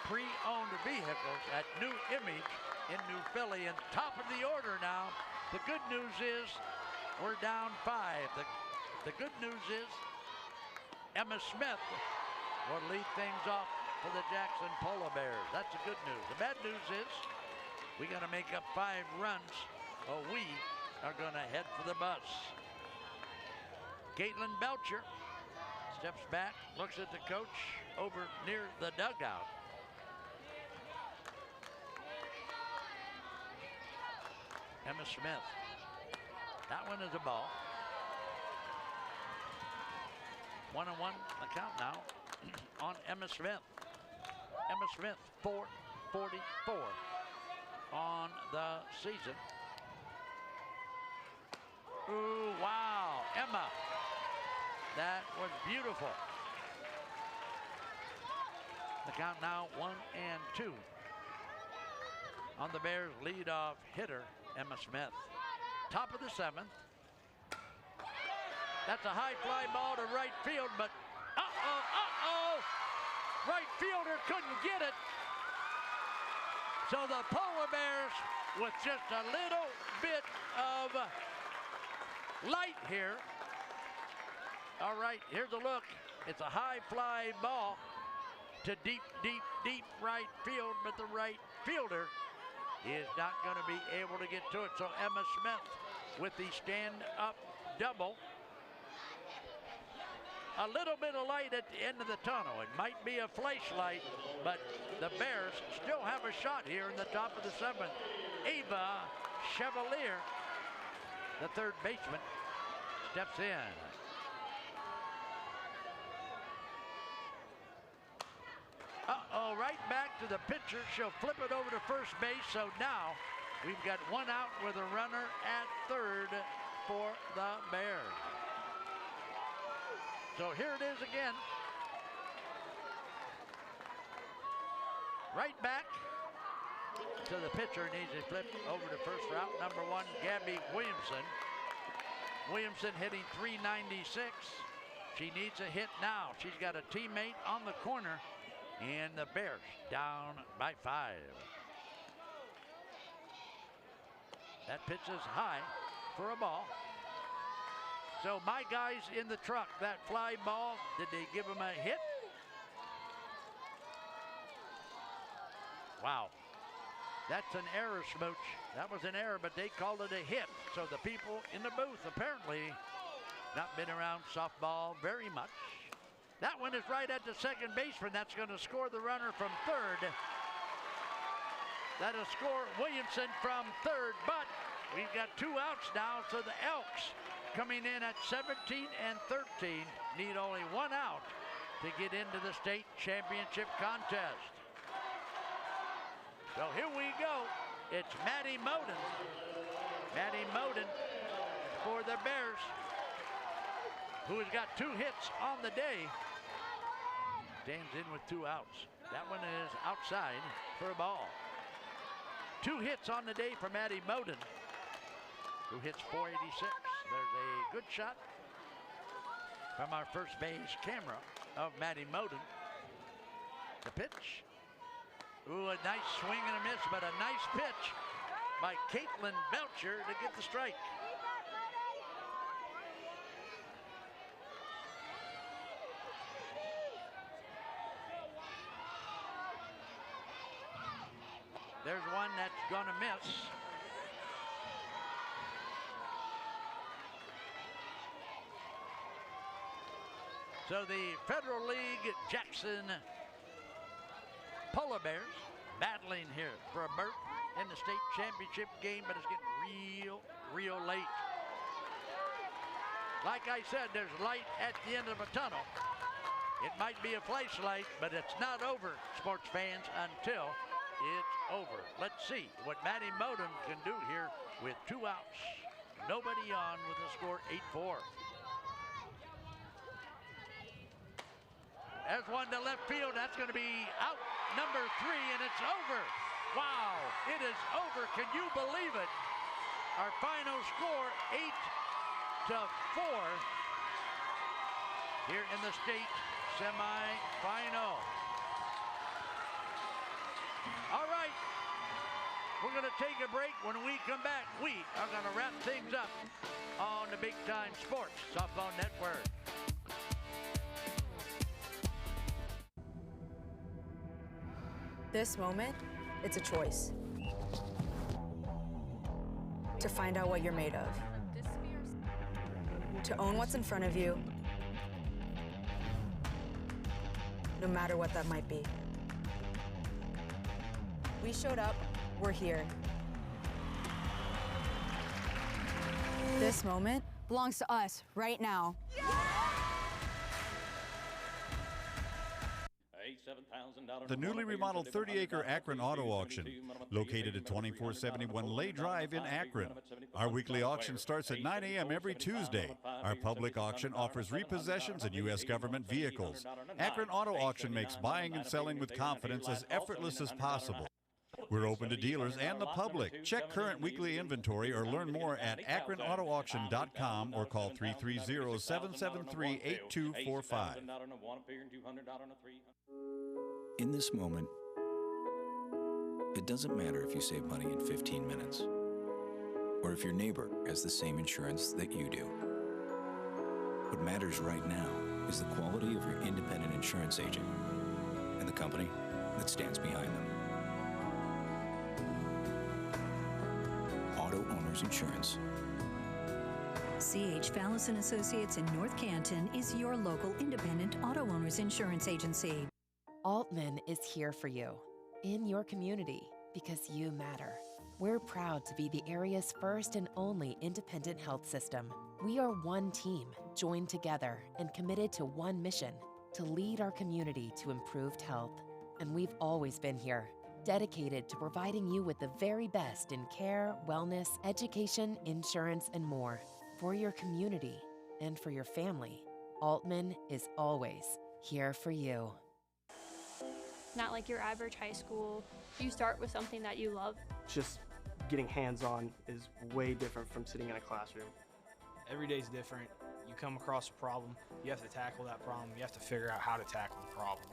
pre-owned vehicles at New Image in New Philly. And top of the order now. The good news is we're down 5. The good news is Emma Smith will lead things off for the Jackson Polar Bears. That's the good news. The bad news is we got to make up 5 runs or we are going to head for the bus. Caitlin Belcher steps back, looks at the coach over near the dugout. Emma Smith. That one is a ball. 1-1 the count now on Emma Smith. Emma Smith, 444 on the season. Ooh, wow, Emma. That was beautiful. The count now 1-2 on the Bears' leadoff hitter, Emma Smith. Top of the 7th. That's a high fly ball to right field, but right fielder couldn't get it. So the Polar Bears, with just a little bit of light here. All right, here's a look. It's a high fly ball to deep, deep, deep right field, but the right fielder is not going to be able to get to it. So Emma Smith with the stand-up double. A little bit of light at the end of the tunnel. It might be a flashlight, but the Bears still have a shot here in the top of the 7th. Ava Chevalier, the third baseman, steps in. Right back to the pitcher. She'll flip it over to first base. So now we've got 1 out with a runner at third for the Bears. So here it is again. Right back to the pitcher. Needs a flip over to first route. Number 1, Gabby Williamson. Williamson hitting .396. She needs a hit now. She's got a teammate on the corner. And the Bears down by 5. That pitch is high for a ball. So my guys in the truck, that fly ball, did they give him a hit? Wow. That's an error, Smooch. That was an error, but they called it a hit. So the people in the booth apparently not been around softball very much. That one is right at the second baseman. That's going to score the runner from third. That'll score Williamson from third, but we've got 2 outs now, so the Elks coming in at 17 and 13 need only 1 out to get into the state championship contest. So here we go. It's Maddie Moden. Maddie Moden for the Bears, who has got 2 hits on the day. Stands in with 2 outs. That one is outside for a ball. 2 hits on the day for Maddie Moden, who hits .486. There's a good shot from our first base camera of Maddie Moden. The pitch. Ooh, a nice swing and a miss, but a nice pitch by Caitlin Belcher to get the strike. There's one that's gonna miss. So the Federal League Jackson Polar Bears battling here for a berth in the state championship game, but it's getting real late. Like I said, there's light at the end of a tunnel. It might be a flashlight, but it's not over, sports fans, until it's over. Let's see what Maddie Moden can do here with 2 outs. Nobody on with a score 8-4. There's one to left field. That's going to be out number 3, and it's over. Wow, it is over. Can you believe it? Our final score, 8-4 here in the state semifinal. All right, we're going to take a break. When we come back, we are going to wrap things up on the Big Time Sports Softball Network. This moment, it's a choice. To find out what you're made of. To own what's in front of you, no matter what that might be. We showed up, we're here. This moment belongs to us right now. The newly remodeled 30-acre Akron Auto Auction, located at 2471 Lay Drive in Akron. Our weekly auction starts at 9 a.m. every Tuesday. Our public auction offers repossessions and U.S. government vehicles. Akron Auto Auction makes buying and selling with confidence as effortless as possible. We're open to dealers and the public. Check current weekly inventory or learn more at akronautoauction.com or call 330-773-8245. In this moment, it doesn't matter if you save money in 15 minutes or if your neighbor has the same insurance that you do. What matters right now is the quality of your independent insurance agent and the company that stands behind them. Auto Owners Insurance. C.H. Fallis & Associates in North Canton is your local independent auto owners insurance agency. Altman is here for you, in your community, because you matter. We're proud to be the area's first and only independent health system. We are one team, joined together and committed to one mission, to lead our community to improved health. And we've always been here, dedicated to providing you with the very best in care, wellness, education, insurance, and more. For your community and for your family, Altman is always here for you. Not like your average high school. You start with something that you love. Just getting hands-on is way different from sitting in a classroom. Every day's different. You come across a problem, you have to tackle that problem, you have to figure out how to tackle the problem.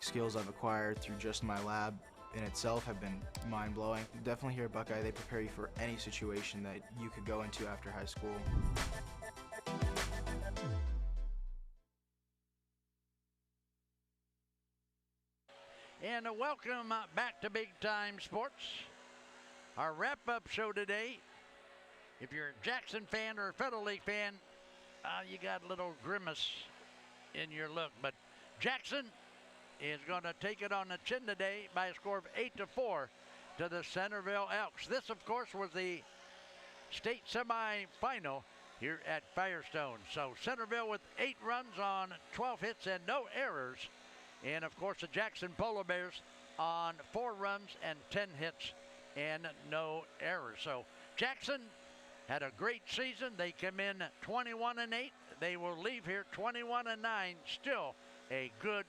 Skills I've acquired through just my lab in itself have been mind-blowing. Definitely here at Buckeye, they prepare you for any situation that you could go into after high school. And welcome back to Big Time Sports. Our wrap-up show today. If you're a Jackson fan or a Federal League fan, you got a little grimace in your look. But Jackson is going to take it on the chin today by a score of 8-4 to the Centerville Elks. This, of course, was the state semifinal here at Firestone. So Centerville with 8 runs on 12 hits and no errors. And, of course, the Jackson Polar Bears on 4 runs and 10 hits and no errors. So Jackson had a great season. They come in 21-8. They will leave here 21-9. Still a good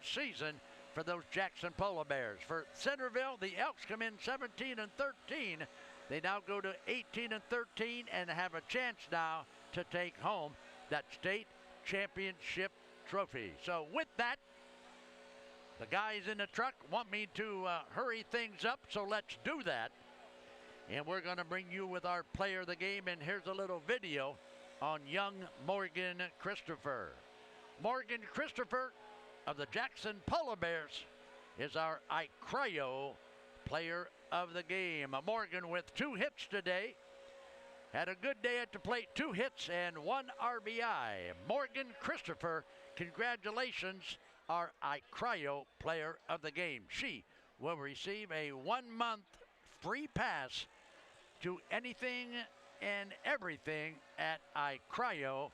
season for those Jackson Polar Bears. For Centerville, the Elks come in 17-13. They now go to 18-13 and have a chance now to take home that state championship trophy. So with that, the guys in the truck want me to hurry things up, so let's do that. And we're going to bring you with our player of the game, and here's a little video on young Morgan Christopher. Morgan Christopher of the Jackson Polar Bears is our ICRIO player of the game. Morgan with 2 hits today. Had a good day at the plate, 2 hits and 1 RBI. Morgan Christopher, congratulations, our ICRIO player of the game. She will receive a 1-month free pass to anything and everything at ICRIO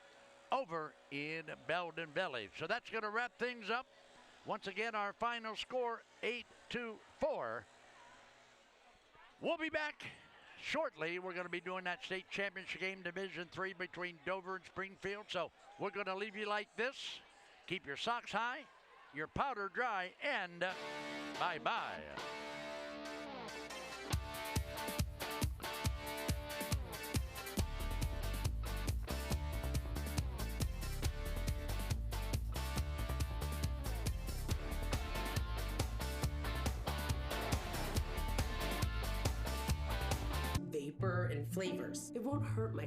over in Belden Village. So that's going to wrap things up. Once again, our final score, 8-4. We'll be back shortly. We're going to be doing that state championship game, Division III, between Dover and Springfield. So we're going to leave you like this. Keep your socks high, your powder dry, and bye-bye. and flavors. It won't hurt my